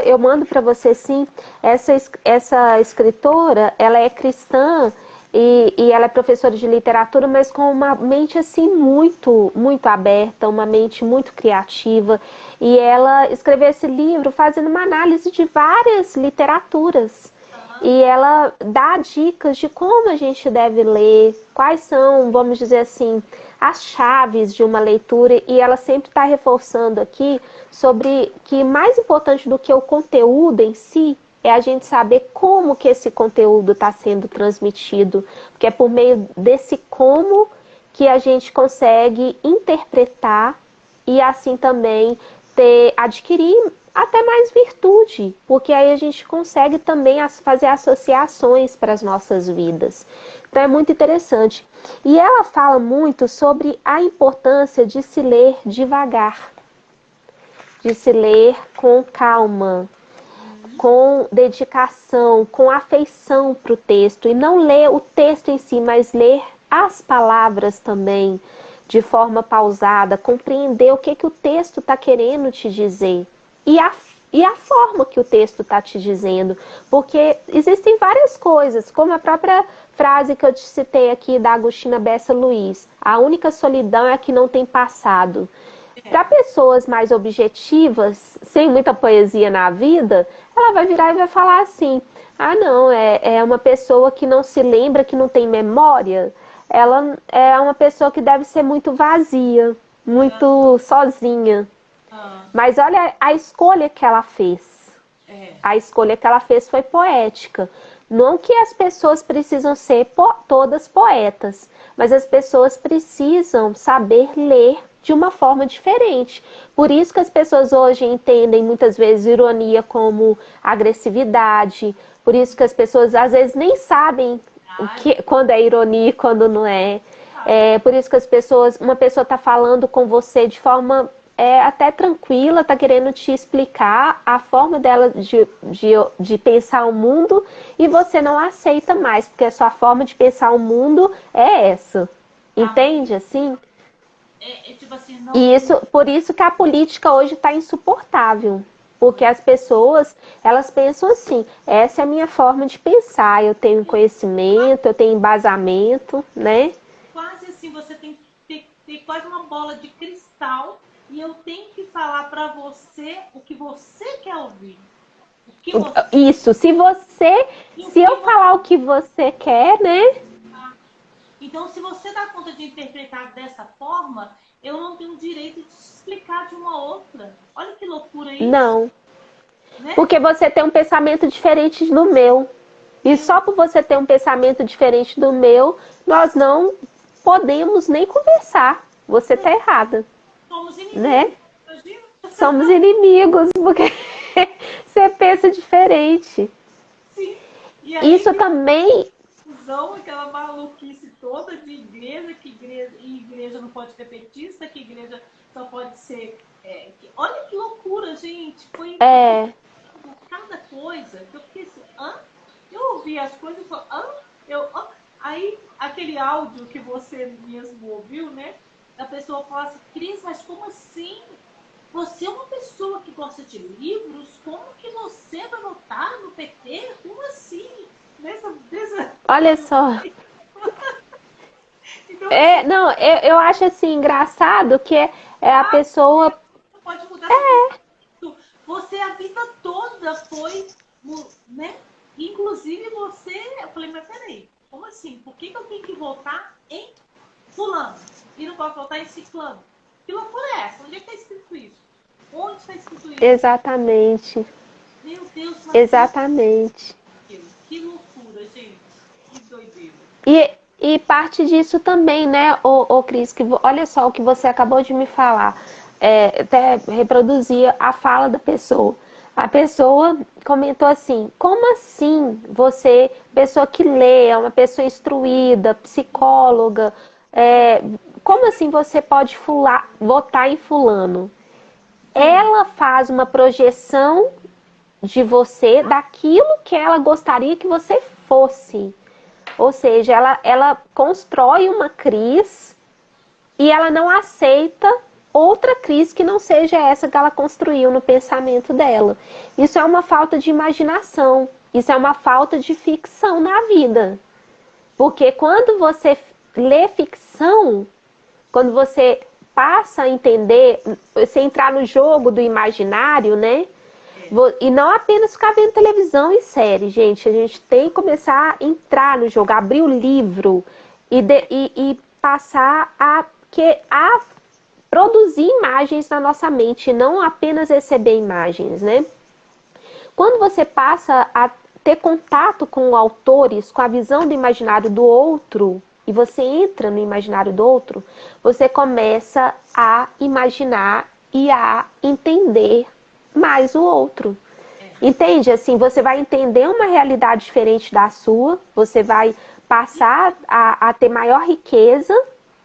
eu mando para você sim. Essa escritora, ela é cristã e ela é professora de literatura, mas com uma mente assim muito, muito aberta, uma mente muito criativa. E ela escreveu esse livro fazendo uma análise de várias literaturas. E ela dá dicas de como a gente deve ler, quais são, vamos dizer assim, as chaves de uma leitura. E ela sempre está reforçando aqui sobre que mais importante do que o conteúdo em si é a gente saber como que esse conteúdo está sendo transmitido, porque é por meio desse como que a gente consegue interpretar e assim também adquirir até mais virtude, porque aí a gente consegue também fazer associações para as nossas vidas. Então é muito interessante. E ela fala muito sobre a importância de se ler devagar, de se ler com calma, com dedicação, com afeição para o texto, e não ler o texto em si, mas ler as palavras também, de forma pausada, compreender o que o texto está querendo te dizer, e a forma que o texto está te dizendo, porque existem várias coisas, como a própria frase que eu te citei aqui da Agostina Bessa Luiz, a única solidão é a que não tem passado. Para pessoas mais objetivas, sem muita poesia na vida, ela vai virar e vai falar assim, não, é uma pessoa que não se lembra, que não tem memória, ela é uma pessoa que deve ser muito vazia, muito sozinha. Mas olha a escolha que ela fez. A escolha que ela fez foi poética. Não que as pessoas precisam ser todas poetas, mas as pessoas precisam saber ler de uma forma diferente. Por isso que as pessoas hoje entendem muitas vezes ironia como agressividade. Por isso que as pessoas às vezes nem sabem quando é ironia e quando não é. Por isso que uma pessoa está falando com você de forma até tranquila, está querendo te explicar a forma dela de pensar o mundo, e você não aceita mais, porque a sua forma de pensar o mundo é essa. Entende assim? Tipo assim, não... E por isso que a política hoje está insuportável. Porque as pessoas, elas pensam assim, essa é a minha forma de pensar, eu tenho conhecimento, eu tenho embasamento, né? Quase assim, você tem que ter quase uma bola de cristal, e eu tenho que falar para você o que você quer ouvir. Isso, se eu falar o que você quer, né? Então, se você dá conta de interpretar dessa forma, eu não tenho direito de te explicar de uma outra. Olha que loucura isso. Não. Né? Porque você tem um pensamento diferente do meu. E só por você ter um pensamento diferente do meu, nós não podemos nem conversar. Você está errada. Somos inimigos. Né? Imagina. Somos inimigos, porque você pensa diferente. Sim. E aí, isso também... aquela maluquice toda de igreja, que igreja não pode ter petista, que igreja só pode ser... olha que loucura, gente. Foi cada coisa que eu fiquei assim, eu ouvi as coisas e falei, aí aquele áudio que você mesmo ouviu, né? A pessoa fala assim, Cris, mas como assim? Você é uma pessoa que gosta de livros, como que você vai votar no PT? Como assim? Olha só. Então, não, eu acho assim engraçado que a pessoa... Pode mudar tudo. Você a vida toda foi, né? Inclusive você... Eu falei, mas peraí, como assim? Por que eu tenho que votar em fulano? E não posso votar em ciclano? Que loucura é essa? Onde é que está escrito isso? Onde está escrito isso? Exatamente. Meu Deus, mas exatamente. Que loucura, gente. Que doideira. E parte disso também, né, Cris, que olha só o que você acabou de me falar. Até reproduzir a fala da pessoa. A pessoa comentou assim, como assim você, pessoa que lê, é uma pessoa instruída, psicóloga, como assim você pode votar em fulano? Ela faz uma projeção de você, daquilo que ela gostaria que você fosse. Ou seja, ela constrói uma Cris e ela não aceita outra Cris que não seja essa que ela construiu no pensamento dela. Isso é uma falta de imaginação, isso é uma falta de ficção na vida. Porque quando você lê ficção, quando você passa a entender, você entrar no jogo do imaginário, né? E não apenas ficar vendo televisão e série, gente. A gente tem que começar a entrar no jogo, abrir o livro e passar a produzir imagens na nossa mente, não apenas receber imagens, né? Quando você passa a ter contato com autores, com a visão do imaginário do outro, e você entra no imaginário do outro, você começa a imaginar e a entender mais o outro. Entende? Assim, você vai entender uma realidade diferente da sua, você vai passar a ter maior riqueza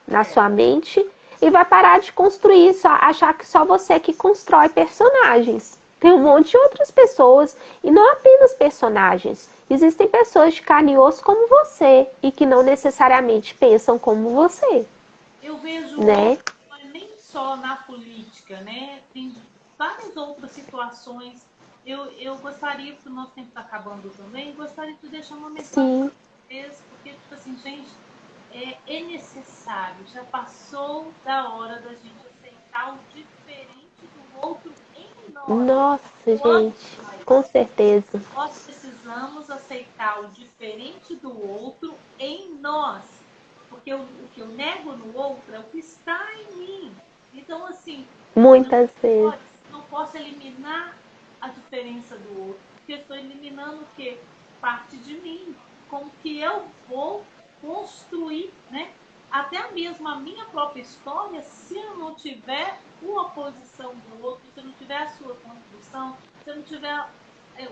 na sua mente e vai parar de construir, achar que só você que constrói personagens. Tem um monte de outras pessoas, e não apenas personagens. Existem pessoas de carne e osso como você, e que não necessariamente pensam como você. Eu vejo, né? Nem só na política, né? Tem várias outras situações. Eu gostaria, porque o nosso tempo está acabando também, gostaria de deixar uma mensagem para vocês, porque, tipo assim, gente, é necessário, já passou da hora da gente aceitar o diferente do outro em nós. Nossa, gente, com certeza. Nós precisamos aceitar o diferente do outro em nós. Porque o que eu nego no outro é o que está em mim. Então, assim, muitas vezes não posso eliminar a diferença do outro, porque eu estou eliminando o quê? Parte de mim, com o que eu vou construir, né? Até mesmo a minha própria história, se eu não tiver a oposição do outro, se eu não tiver a sua construção, se eu não tiver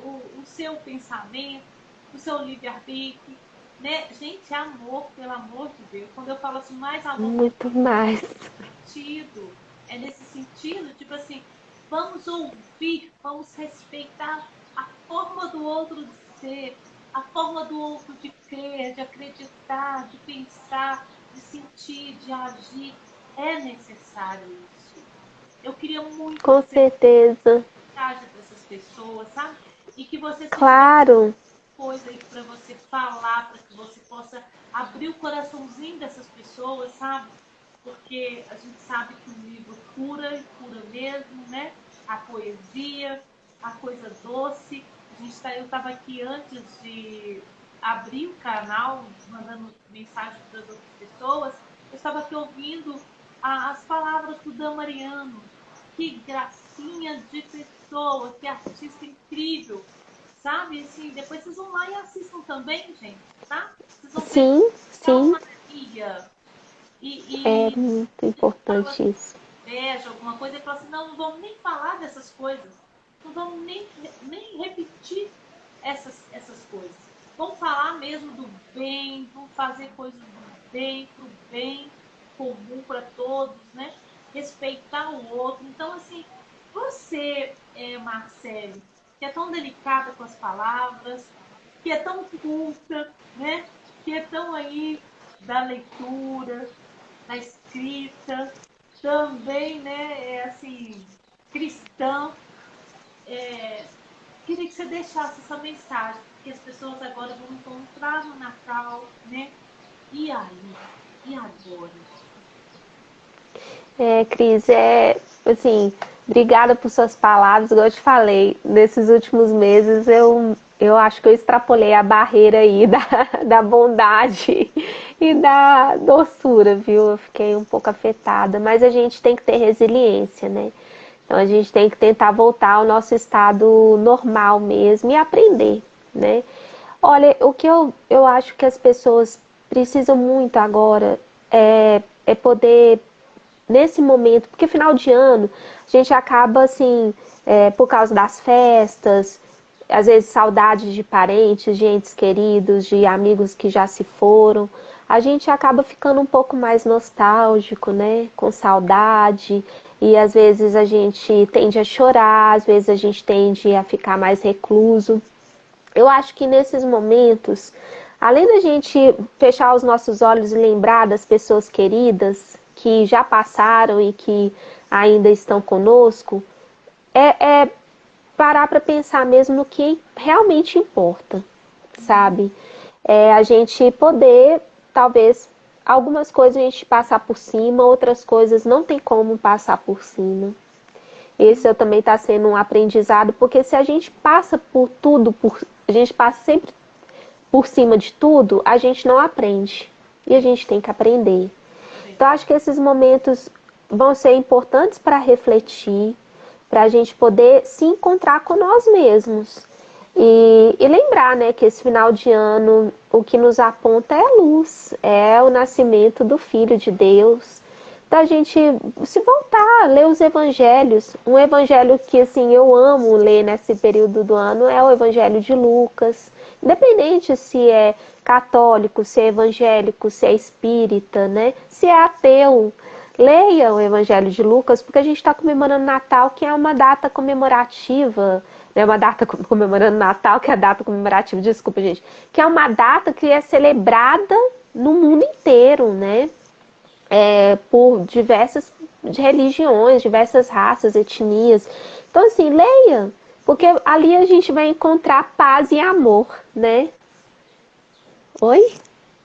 o seu pensamento, o seu livre-arbítrio, né? Gente, amor, pelo amor de Deus. Quando eu falo assim, mais amor, muito mais. É nesse sentido, tipo assim, vamos ouvir, vamos respeitar a forma do outro de ser, a forma do outro de crer, de acreditar, de pensar, de sentir, de agir. É necessário isso. Eu queria muito com certeza dessas pessoas, sabe? E que você claro coisa aí para você falar, para que você possa abrir o coraçãozinho dessas pessoas, sabe? Porque a gente sabe que o livro cura, e cura mesmo, né? A poesia, a coisa doce. Eu estava aqui antes de abrir o canal, mandando mensagem para as outras pessoas, eu estava aqui ouvindo as palavras do Dan Mariano. Que gracinha de pessoa, que artista incrível, sabe? Assim, depois vocês vão lá e assistam também, gente, tá? Vocês vão sim, sim. Maria. É muito importante isso. Veja alguma coisa e fala assim, não vamos nem falar dessas coisas, não vamos nem repetir essas coisas. Vamos falar mesmo do bem, vamos fazer coisas do bem, pro bem comum para todos, né? Respeitar o outro. Então, assim, você, Marcele, que é tão delicada com as palavras, que é tão culta, né? Que é tão aí da leitura, da escrita, também, né? Assim, cristã. Queria que você deixasse essa mensagem, porque as pessoas agora vão encontrar no Natal, né? E aí? E agora? Cris, assim, obrigada por suas palavras. Igual eu te falei, nesses últimos meses eu acho que eu extrapolei a barreira aí da bondade e da doçura, viu? Eu fiquei um pouco afetada, mas a gente tem que ter resiliência, né? Então a gente tem que tentar voltar ao nosso estado normal mesmo e aprender, né? Olha, o que eu acho que as pessoas precisam muito agora é poder, nesse momento, porque final de ano a gente acaba assim, por causa das festas, às vezes saudades de parentes, de entes queridos, de amigos que já se foram, a gente acaba ficando um pouco mais nostálgico, né? Com saudade, e às vezes a gente tende a chorar, às vezes a gente tende a ficar mais recluso. Eu acho que nesses momentos, além da gente fechar os nossos olhos e lembrar das pessoas queridas que já passaram e que ainda estão conosco, é parar para pensar mesmo no que realmente importa, sabe? a gente poder, talvez, algumas coisas a gente passar por cima, outras coisas não tem como passar por cima. Esse também está sendo um aprendizado, porque se a gente passa por tudo, a gente passa sempre por cima de tudo, a gente não aprende. E a gente tem que aprender. Então, acho que esses momentos vão ser importantes para refletir, para a gente poder se encontrar com nós mesmos. E lembrar, né, que esse final de ano, o que nos aponta é a luz, é o nascimento do Filho de Deus. Da gente se voltar, ler os evangelhos. Um evangelho que, assim, eu amo ler nesse período do ano é o Evangelho de Lucas. Independente se é católico, se é evangélico, se é espírita, né? Se é ateu, leia o Evangelho de Lucas, porque a gente está comemorando Natal, que é uma data comemorativa, né? Uma data comemorando Natal, que é a data comemorativa, desculpa, gente, que é uma data que é celebrada no mundo inteiro, né? Por diversas religiões, diversas raças, etnias. Então, assim, leia, porque ali a gente vai encontrar paz e amor, né? Oi?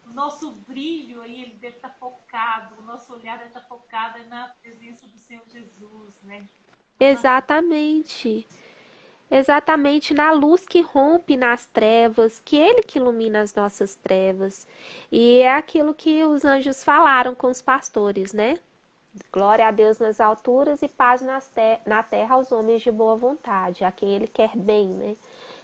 O nosso brilho aí, ele deve estar focado, o nosso olhar deve estar focado na presença do Senhor Jesus, né? Exatamente. Exatamente na luz que rompe nas trevas, que Ele que ilumina as nossas trevas. E é aquilo que os anjos falaram com os pastores, né? Glória a Deus nas alturas e paz na terra aos homens de boa vontade, a quem Ele quer bem, né?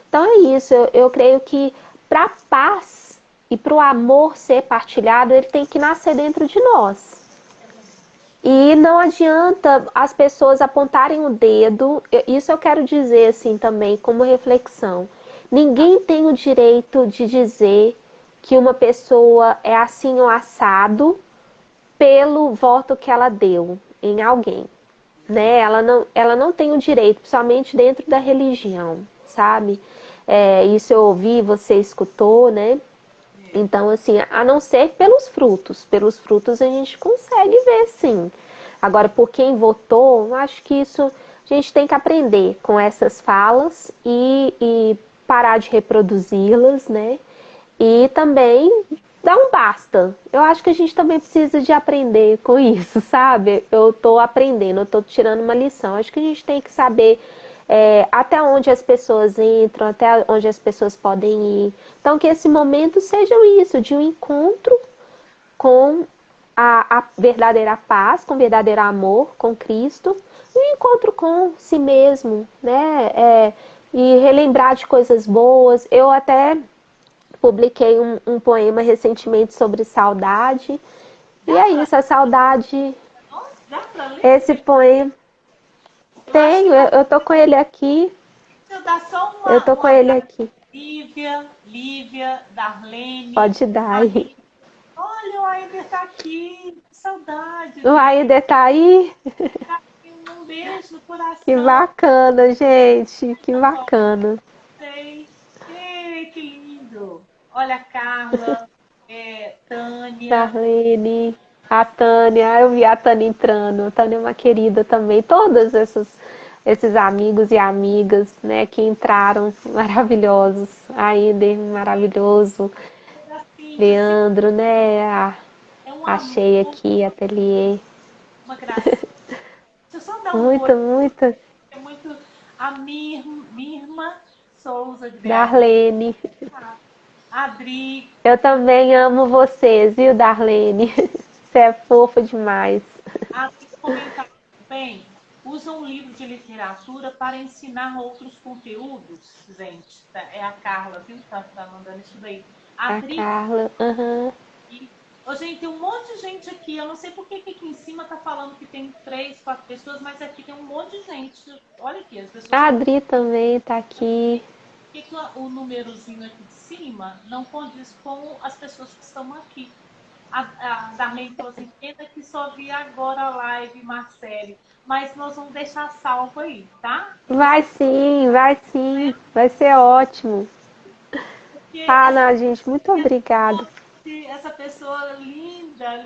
Então é isso, eu creio que para a paz e para o amor ser partilhado, ele tem que nascer dentro de nós. E não adianta as pessoas apontarem o dedo, isso eu quero dizer assim também como reflexão. Ninguém tem o direito de dizer que uma pessoa é assim ou assado pelo voto que ela deu em alguém, né? Ela não tem o direito, principalmente dentro da religião, sabe? Isso eu ouvi, você escutou, né? Então, assim, a não ser pelos frutos a gente consegue ver, sim. Agora, por quem votou, eu acho que isso a gente tem que aprender com essas falas e parar de reproduzi-las, né? E também dar um basta. Eu acho que a gente também precisa de aprender com isso, sabe? Eu tô aprendendo, eu tô tirando uma lição. Acho que a gente tem que saber até onde as pessoas entram, até onde as pessoas podem ir. Então, que esse momento seja isso, de um encontro com a verdadeira paz, com o verdadeiro amor, com Cristo, e um encontro com si mesmo, né? E relembrar de coisas boas. Eu até publiquei um poema recentemente sobre saudade. E é isso, a saudade. Nossa, dá pra ler? Esse poema. Tenho, eu tô com ele aqui. Deixa eu dar só Eu tô com ele aqui. Lívia, Darlene. Pode dar aí. Olha, o Aider tá aqui. Que saudade. O Aider tá aí? Um beijo no coração. Que bacana, gente. Que bacana. Ei, que lindo. Olha a Carla, Tânia. Darlene, a Tânia. Eu vi a Tânia entrando. A Tânia é uma querida também. Todos esses amigos e amigas, né, que entraram maravilhosos. Aider, maravilhoso. Leandro, né? Achei aqui, ateliê. Uma graça. Deixa eu só dar Muita. É muito a Mirma Souza de Darlene. Adri. Eu também amo vocês, viu, Darlene? Você é fofa demais. Adri comentário bem. Usa um livro de literatura para ensinar outros conteúdos, gente. É a Carla, viu? Tá mandando isso daí. Adri, a Carla, aham. Gente, tem um monte de gente aqui. Eu não sei por que aqui em cima tá falando que tem 3, 4 pessoas, mas aqui tem um monte de gente. Olha aqui, as pessoas. A Adri também tá aqui. Por que o númerozinho aqui de cima não condiz com as pessoas que estão aqui? A Darlene falou assim: entenda que só vi agora a live, Marcele. Mas nós vamos deixar salvo aí, tá? Vai sim. Vai ser ótimo. Não, gente, muito obrigada. Essa pessoa linda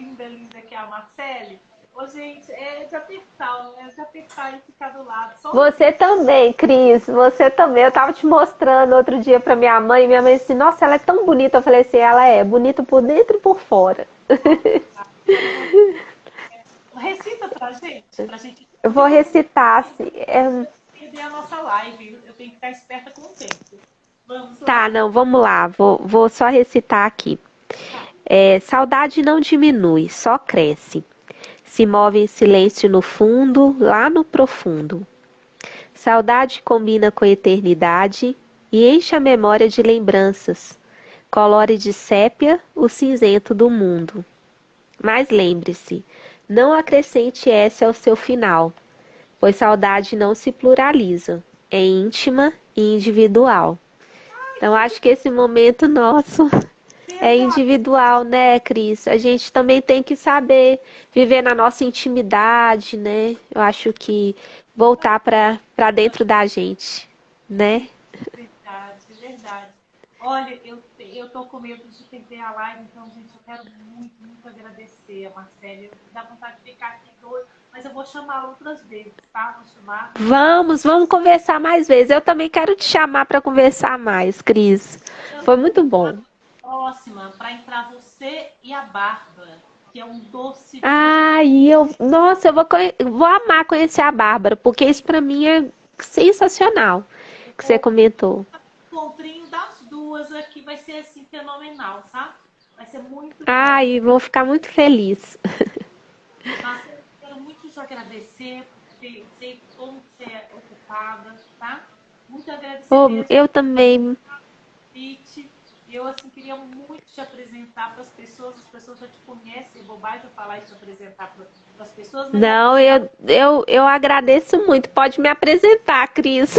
que é a Marcele, Ô, gente, é de apertar, é de apertar e ficar do lado. Só Você também, Cris, você também. Eu tava te mostrando outro dia pra minha mãe disse, nossa, ela é tão bonita. Eu falei assim, ela é bonita por dentro e por fora. agora recita pra gente, Eu porque vou eu vou recitar, assim, perder a nossa live. Eu tenho que ficar esperta com o tempo. Vamos tá, lá. não, vamos lá, vou só recitar aqui. Tá. Saudade não diminui, só cresce. Se move em silêncio no fundo, lá no profundo. Saudade combina com a eternidade e enche a memória de lembranças. Colore de sépia o cinzento do mundo. Mas lembre-se, não acrescente S ao seu final, pois saudade não se pluraliza, é íntima e individual. Então acho que esse momento nosso é Verdade. individual, né, Cris? A gente também tem que saber viver na nossa intimidade, né? Eu acho que voltar para dentro da gente, né? Verdade, verdade. Olha, eu tô com medo de perder a live, então, gente, eu quero muito, muito agradecer a Marcele. Dá vontade de ficar aqui dois, mas eu vou chamá-la outras vezes, tá? Vou chamar. Vamos conversar mais vezes. Eu também quero te chamar para conversar mais, Cris. Foi muito bom. Próxima, para entrar você e a Bárbara, que é um doce de Ai, nossa, vou amar conhecer a Bárbara, porque isso para mim é sensacional que você comentou. encontrinho das duas aqui, vai ser assim fenomenal, sabe? Vai ser muito bom. Ai, vou ficar muito feliz. Mas eu quero muito te agradecer, porque eu sei como você é ocupada, tá? Muito agradecer Oh, mesmo eu também. pelo convite. Eu assim queria muito te apresentar para as pessoas já te conhecem, é bobagem eu falar isso, apresentar para as pessoas, mas Não, eu agradeço muito. Pode me apresentar, Cris.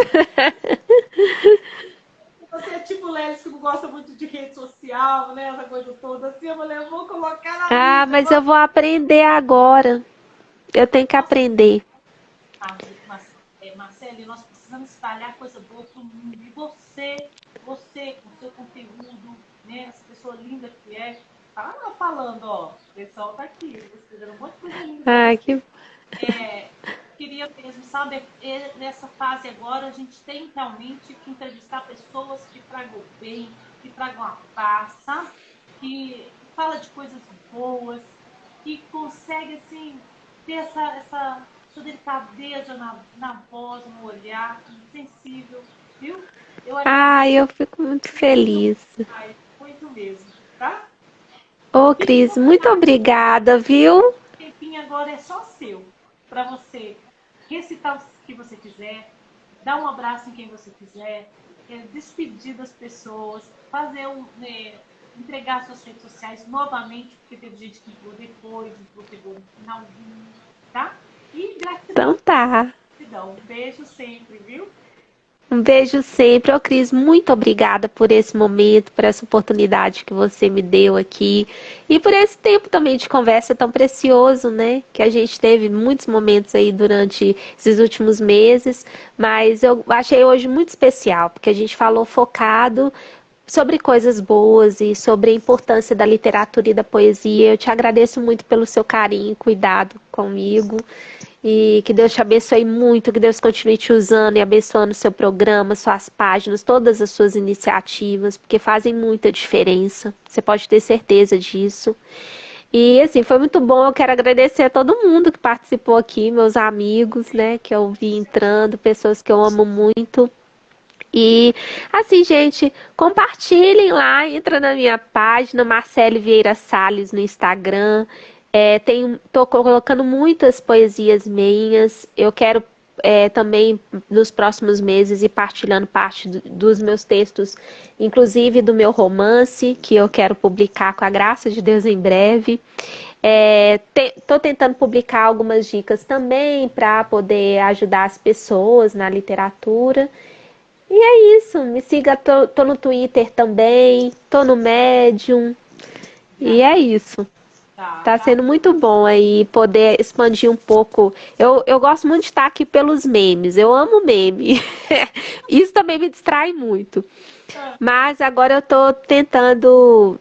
você é tipo Lelis que não gosta muito de rede social, né? Essa coisa toda assim, eu falei, eu vou colocar na Ah, mídia. mas eu vou aprender agora. Eu tenho que aprender. Marcele, nós precisamos espalhar coisa boa para o mundo. E você, com seu conteúdo, né, essa pessoa linda que é, tá lá falando, ó, o pessoal tá aqui, escrevendo um monte de coisa linda para Ah, você. que Queria mesmo, sabe, nessa fase agora a gente tem realmente que entrevistar pessoas que tragam o bem, que tragam a paz, sabe? Que fala de coisas boas, que consegue, assim, ter essa delicadeza na voz, no olhar, sensível, viu? Eu agradeço eu fico muito feliz. muito mesmo, tá? Ô, Fique à Cris, muito vontade. obrigada, viu? O tempinho agora é só seu, para você recitar o que você quiser, dar um abraço em quem você quiser, despedir das pessoas, fazer entregar suas redes sociais novamente, porque teve gente que entrou depois, entrou pegou no finalzinho, tá? E Então gratidão, tá. gratidão. Um beijo sempre, viu? Um beijo sempre. Ô, Cris, muito obrigada por esse momento, por essa oportunidade que você me deu aqui e por esse tempo também de conversa tão precioso, né? Que a gente teve muitos momentos aí durante esses últimos meses, mas eu achei hoje muito especial, porque a gente falou focado sobre coisas boas e sobre a importância da literatura e da poesia. Eu te agradeço muito pelo seu carinho e cuidado comigo. E que Deus te abençoe muito, que Deus continue te usando e abençoando o seu programa, suas páginas, todas as suas iniciativas, porque fazem muita diferença. Você pode ter certeza disso. E assim, foi muito bom. Eu quero agradecer a todo mundo que participou aqui, meus amigos, né, que eu vi entrando, pessoas que eu amo muito. E assim, gente, compartilhem lá, entra na minha página, Marcele Vieira Salles no Instagram. Tô colocando muitas poesias minhas. Eu quero também nos próximos meses ir partilhando parte dos meus textos, inclusive do meu romance, que eu quero publicar com a graça de Deus em breve. Tô tentando publicar algumas dicas também para poder ajudar as pessoas na literatura. E é isso, me siga, tô no Twitter também, tô no Medium, e é isso. Tá, Tá tá. sendo muito bom aí poder expandir um pouco. Eu gosto muito de estar aqui pelos memes, eu amo meme. Isso também me distrai muito. Mas agora eu tô tentando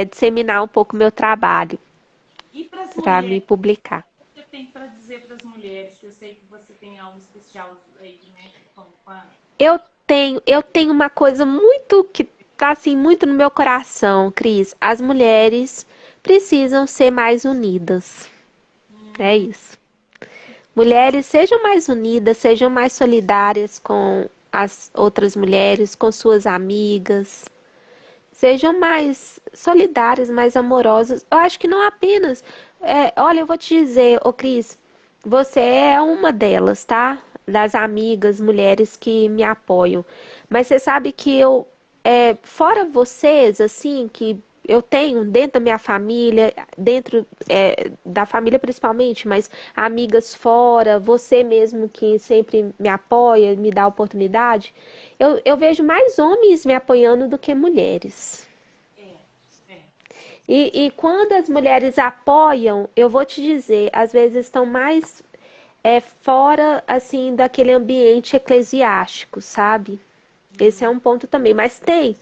disseminar um pouco meu trabalho E para as para me mulheres, publicar. tem para dizer para as mulheres? Que eu sei que você tem algo especial aí, né? Eu tenho uma coisa muito que tá assim muito no meu coração, Cris. As mulheres precisam ser mais unidas. É isso. Mulheres sejam mais unidas, sejam mais solidárias com as outras mulheres, com suas amigas. Sejam mais solidárias, mais amorosas. Eu acho que não apenas. Olha, eu vou te dizer, ô Cris, você é uma delas, tá? Das amigas, mulheres que me apoiam. Mas você sabe que fora vocês, assim, que eu tenho dentro da minha família, dentro da família principalmente, mas amigas fora, você mesmo que sempre me apoia, me dá oportunidade, eu vejo mais homens me apoiando do que mulheres. É, é. E quando as mulheres apoiam, eu vou te dizer, às vezes estão mais fora, assim, daquele ambiente eclesiástico, sabe? Esse é um ponto também. Mas tem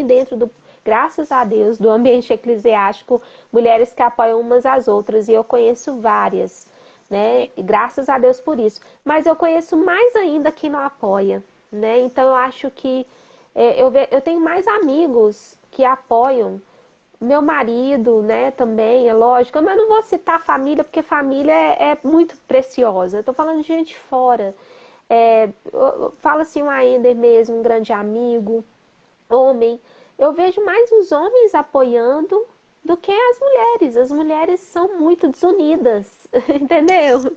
dentro do, graças a Deus, do ambiente eclesiástico, mulheres que apoiam umas às outras. E eu conheço várias, né? E graças a Deus por isso. Mas eu conheço mais ainda quem não apoia, né? Então eu acho que eu tenho mais amigos que apoiam. Meu marido, né, também, é lógico. Mas eu não vou citar família, porque família é muito preciosa. Eu tô falando de gente fora. Fala assim, o Aender mesmo, um grande amigo, homem. Eu vejo mais os homens apoiando do que as mulheres. As mulheres são muito desunidas, entendeu?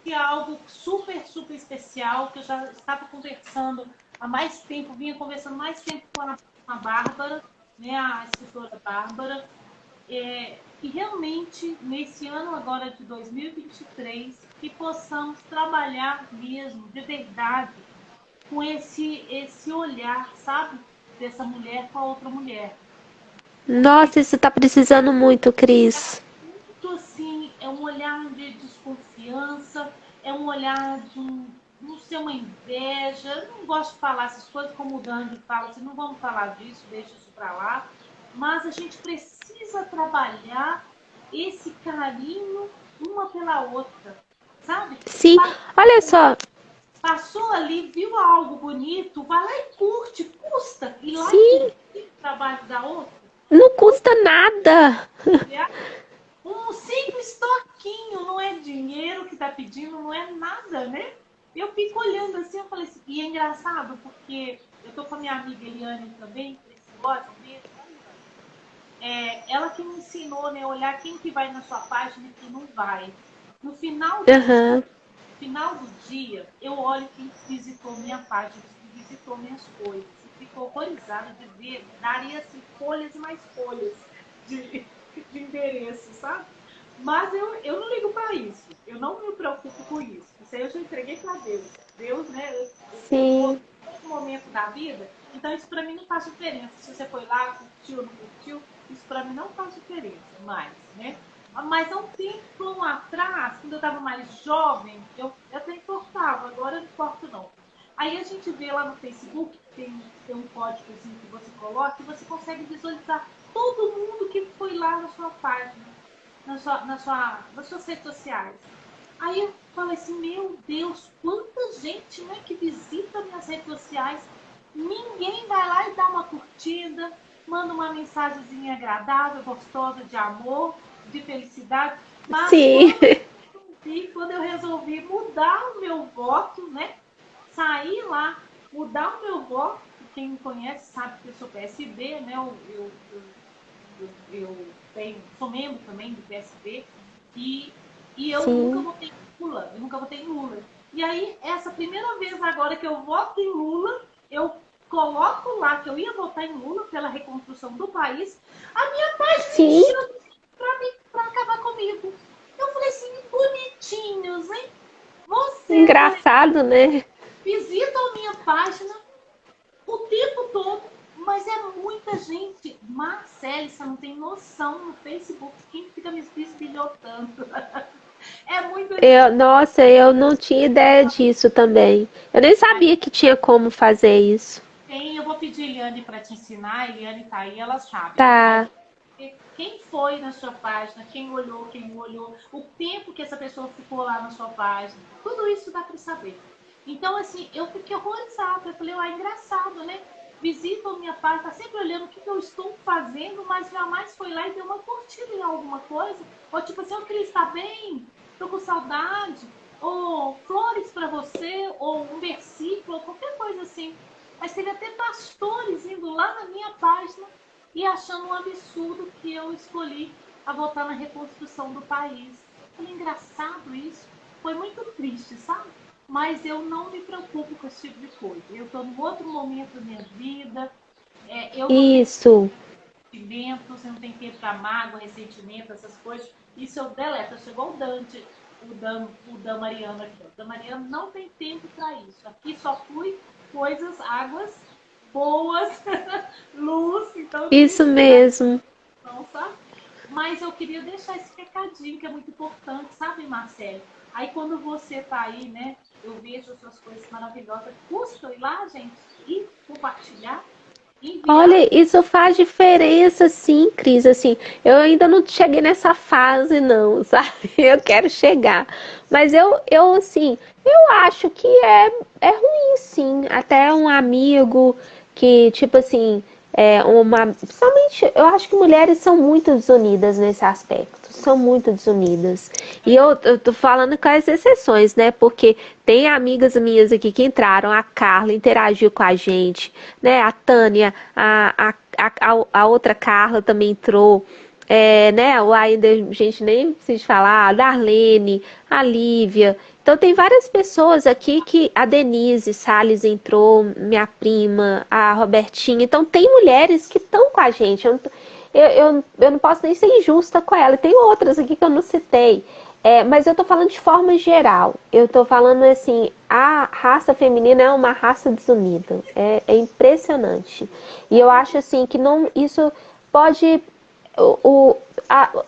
Que é algo super, super especial, que eu já estava conversando há mais tempo, vinha conversando mais tempo com a Bárbara, né, a escritora Bárbara, e realmente, nesse ano agora de 2023, que possamos trabalhar mesmo, de verdade, com esse olhar, sabe, dessa mulher com a outra mulher. Porque Nossa, isso tá precisando muito, Cris. muito assim, é um olhar de desconfiança, é um olhar de não ser uma inveja. Eu não gosto de falar essas coisas, como o Dani fala assim, não vamos falar disso, deixa isso para lá. Mas a gente precisa trabalhar esse carinho uma pela outra, sabe? Sim, olha só. Passou ali, viu algo bonito, vai lá e curte, custa ir lá e Sim, curtir o trabalho da outra. não custa nada. Né? Um simples toquinho, não é dinheiro que tá pedindo, não é nada, né? Eu fico olhando assim, eu falei assim, e é engraçado, porque eu tô com a minha amiga Eliane também, preciosa mesmo. Ela que me ensinou, né, olhar quem que vai na sua página e quem não vai. No final Aham. final do dia, eu olho quem visitou minha página, quem visitou minhas coisas. E fico horrorizada de ver, daria assim, folhas e mais folhas de, de endereço, sabe? Mas eu não ligo para isso. Eu não me preocupo com isso. Isso aí eu já entreguei para Deus. Deus, né? Eu tô Sim, nesse momento da vida, então isso para mim não faz diferença. Se você foi lá, curtiu ou não curtiu, isso para mim não faz diferença mais, né? Mas há um tempo atrás, quando eu estava mais jovem, eu até importava, agora eu não importo não. Aí a gente vê lá no Facebook, tem um códigozinho que você coloca e você consegue visualizar todo mundo que foi lá na sua página, nas suas redes sociais. Aí eu falei assim, meu Deus, quanta gente, né, que visita minhas redes sociais, ninguém vai lá e dá uma curtida, manda uma mensagenzinha agradável, gostosa, de amor, de felicidade. Mas sim, quando eu resolvi mudar o meu voto, né, sair lá, mudar o meu voto, quem me conhece sabe que eu sou PSB, né, sou membro também do PSB, e eu nunca sim. votei em Lula, E aí, essa primeira vez agora que eu voto em Lula, eu coloco lá que eu ia votar em Lula pela reconstrução do país, a minha página Sim, encheu pra acabar comigo. Eu falei assim, bonitinhos, hein? Vocês aí engraçado, né? visitam a minha página o tempo todo, mas é muita gente. Marcele, você não tem noção no Facebook quem fica me bisbilhotando. É muita gente. Nossa, eu não tinha ideia disso também. Eu nem sabia que tinha como fazer isso. Tem, eu vou pedir a Eliane para te ensinar. A Eliane tá aí, ela sabe. Tá, saber quem foi na sua página, quem olhou, quem não olhou, o tempo que essa pessoa ficou lá na sua página. Tudo isso dá para saber. Então, assim, eu fiquei horrorizada. Eu falei, engraçado, né? Visitam minha página, tá sempre olhando o que eu estou fazendo, mas jamais foi lá e deu uma curtida em alguma coisa. Ou tipo assim, Cris, tá bem? Tô com saudade. Ou flores para você, ou um versículo, ou qualquer coisa assim. Mas teve até pastores indo lá na minha página e achando um absurdo que eu escolhi a votar na reconstrução do país. Foi engraçado isso. Foi muito triste, sabe? Mas eu não me preocupo com esse tipo de coisa. Eu estou num outro momento da minha vida. Eu não Isso. tenho sentimentos, eu não tenho tempo para mágoa, ressentimento, essas coisas. Isso eu deleto. Eu sou igual o Dante, o Dan Mariano aqui. O Dan Mariano não tem tempo para isso. Aqui só flui coisas, águas boas, luz. Então, Isso mesmo. não, sabe? Mas eu queria deixar esse recadinho que é muito importante, sabe, Marcelo? Aí quando você tá aí, né, eu vejo as suas coisas maravilhosas. Custa ir lá, gente, e compartilhar, enviar. Olha, isso faz diferença, sim, Cris. Assim, eu ainda não cheguei nessa fase, não, sabe? Eu quero chegar. Mas assim, eu acho que é ruim, sim. Até um amigo que, tipo assim, principalmente, eu acho que mulheres são muito desunidas nesse aspecto. São muito desunidas. E eu tô falando com as exceções, né? Porque tem amigas minhas aqui que entraram, a Carla interagiu com a gente, né? A Tânia, a outra Carla também entrou. Né? Ainda a gente nem precisa falar, a Darlene, a Lívia. Então tem várias pessoas aqui que a Denise Salles entrou, minha prima, a Robertinha. Então tem mulheres que estão com a gente. Eu não posso nem ser injusta com ela. Tem outras aqui que eu não citei. Mas eu tô falando de forma geral. Eu tô falando assim, a raça feminina é uma raça desunida. É impressionante. E eu acho assim que não, isso pode.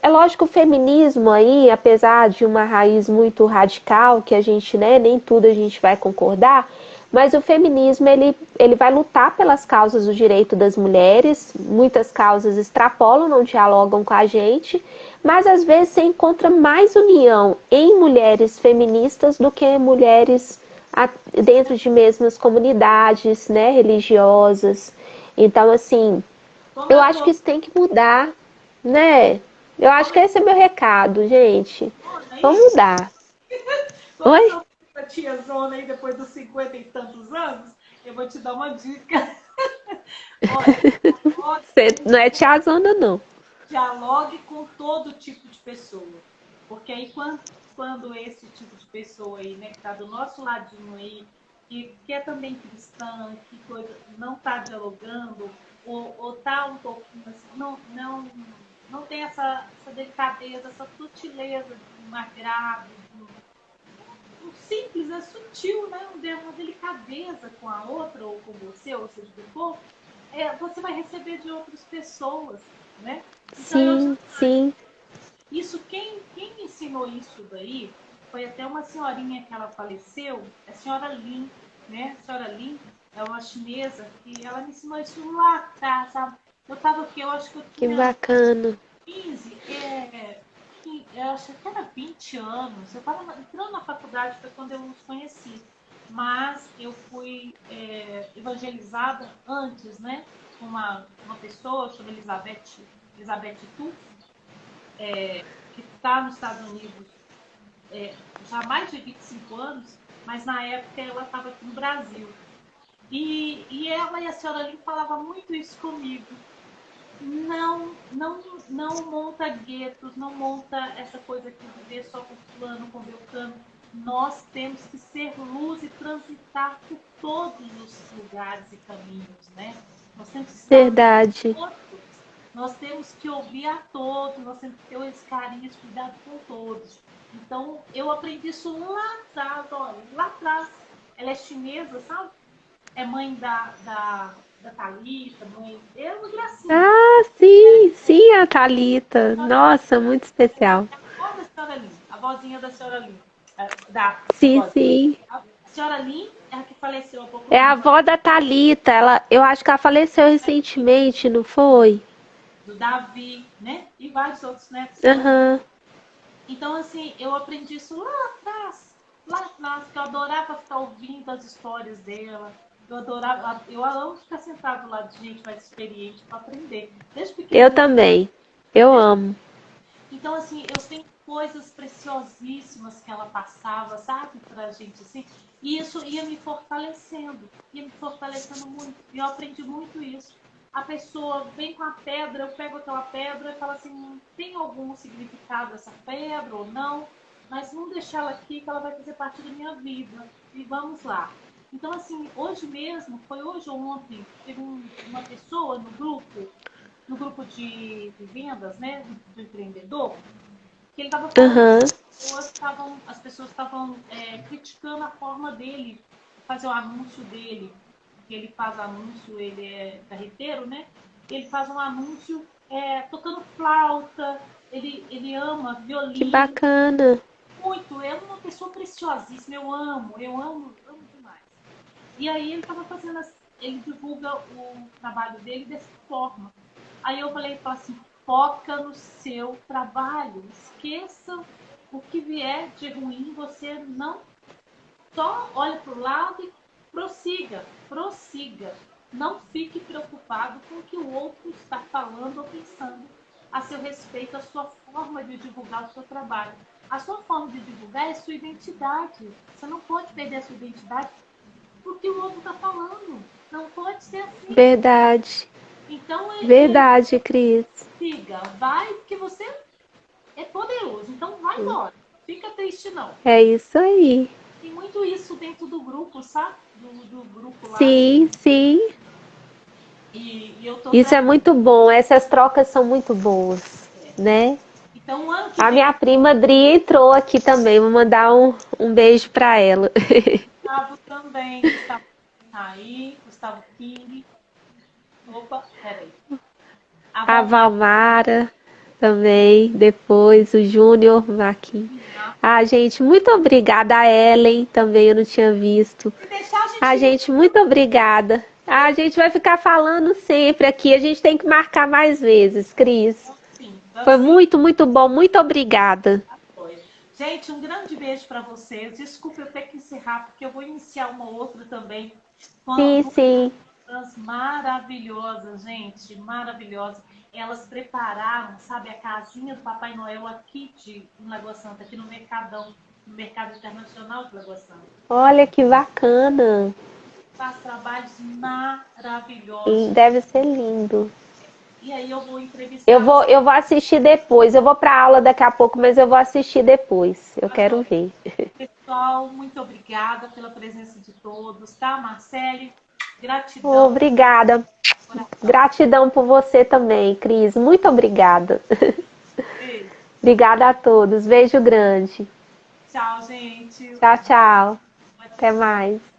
É lógico que o feminismo aí, apesar de uma raiz muito radical, que a gente, né, nem tudo a gente vai concordar, mas o feminismo ele vai lutar pelas causas do direito das mulheres. Muitas causas extrapolam, não dialogam com a gente, mas às vezes você encontra mais união em mulheres feministas do que mulheres dentro de mesmas comunidades, né, religiosas. Então, assim, eu acho que isso tem que mudar, né? Eu acho que esse é meu recado, gente. Vamos mudar. Como Oi? eu sou a tia Zona aí depois dos 50 e tantos anos, eu vou te dar uma dica. Olha, Você não é tiazona, não. dialogue com todo tipo de pessoa. Porque aí quando esse tipo de pessoa aí, né, que está do nosso ladinho aí, que é também cristã, que coisa, não está dialogando, ou tá um pouquinho assim, não tem essa delicadeza, essa sutileza de um agrado, um simples, é sutil, né? Uma delicadeza com a outra, ou com você, ou seja, do corpo, você vai receber de outras pessoas, né? Então, Sim. isso, quem me ensinou isso daí foi até uma senhorinha que ela faleceu, a senhora Lin, né? A senhora Lin é uma chinesa que ela me ensinou isso lá atrás, sabe? Eu tava aqui, eu acho que eu Que tinha bacana. 15, eu acho que era 20 anos. Eu estava entrando na faculdade, foi quando eu os conheci. Mas eu fui evangelizada antes, né? Com uma pessoa chamada Elizabeth Tuff, que está nos Estados Unidos já há mais de 25 anos, mas na época ela estava aqui no Brasil. E ela e a senhora Lin falava muito isso comigo. Não monta guetos, não monta essa coisa de viver só com fulano, com beltrano. Nós temos que ser luz e transitar por todos os lugares e caminhos, né? Nós temos que estar Verdade. todos. Nós temos que ouvir a todos, nós temos que ter esse carinho, esse cuidado com todos. Então, eu aprendi isso lá atrás, olha, lá atrás. Ela é chinesa, sabe? É mãe da Thalita, mãe. É uma gracinha. Ah, sim, a Thalita. Nossa, muito especial. A avó da senhora Lin, a vozinha da senhora Lin. Sim. A senhora Lin é a que faleceu há pouco É a tempo. avó da Thalita. Eu acho que ela faleceu recentemente, não foi? do Davi, né? E vários outros netos. Aham. Então, assim, eu aprendi isso lá atrás, que eu adorava ficar ouvindo as histórias dela. Eu amo ficar sentado do lado de gente mais experiente para aprender. Desde Eu pequenininha. também. Eu amo. Então, assim, eu tenho coisas preciosíssimas que ela passava, sabe, pra gente, assim. E isso ia me fortalecendo muito. E eu aprendi muito isso. A pessoa vem com a pedra, eu pego aquela pedra e falo assim, tem algum significado essa pedra ou não? Mas não deixar ela aqui, que ela vai fazer parte da minha vida. E vamos lá. Então, assim, hoje mesmo, foi hoje ou ontem, teve uma pessoa no grupo de vendas, né, do empreendedor, que ele estava falando Aham. que as pessoas estavam criticando a forma dele fazer o anúncio dele, que ele faz anúncio, ele é carreteiro, né? Ele faz um anúncio tocando flauta, ele ama Que violino, bacana. muito, é uma pessoa preciosíssima, eu amo demais. E aí ele estava fazendo, ele divulga o trabalho dele dessa forma. Aí eu falei assim, foca no seu trabalho, esqueça o que vier de ruim, você não só olha para o lado e prossiga. Não fique preocupado com o que o outro está falando ou pensando a seu respeito, a sua forma de divulgar o seu trabalho. A sua forma de divulgar é a sua identidade. Você não pode perder a sua identidade porque o outro está falando. Não pode ser assim. Verdade. Então, Verdade, Cris. siga, vai, porque você é poderoso. Então, vai embora. Fica triste, não. É isso aí. Tem muito isso dentro do grupo, sabe? Do grupo lá. Sim, sim. E eu tô Isso é muito bom. Essas trocas são muito boas, né? Então, o ano que A vem, minha prima Dri entrou aqui também. Vou mandar um beijo para ela. Gustavo também. Gustavo tá aí. Gustavo King. Opa, peraí. A A Valmar. Valmara também. Depois o Júnior Marquinhos. Ah, gente, muito obrigada. A Ellen também eu não tinha visto. Se deixar, a gente Ah, gente, muito obrigada. A gente vai ficar falando sempre aqui. A gente tem que marcar mais vezes, Cris. sim, Foi muito, muito bom. Muito obrigada. foi. Gente, um grande beijo para vocês. Desculpa eu ter que encerrar, porque eu vou iniciar uma outra também. Com Sim, sim. duas maravilhosas, gente, maravilhosas. Elas prepararam, sabe, a casinha do Papai Noel aqui em Lagoa Santa, aqui no Mercadão, no Mercado Internacional de Lagoa Santa. Olha que bacana. Faz trabalhos E maravilhosos. deve ser lindo. E aí eu vou entrevistar Eu vou assistir depois. Eu vou para aula daqui a pouco, mas eu vou assistir depois. Eu quero ver. pessoal. Muito obrigada pela presença de todos, tá, Marcele? Gratidão. Obrigada. Gratidão por você também, Cris. Muito obrigada. Beijo. Obrigada a todos. Beijo grande. Tchau, gente. Tchau, tchau. Até mais.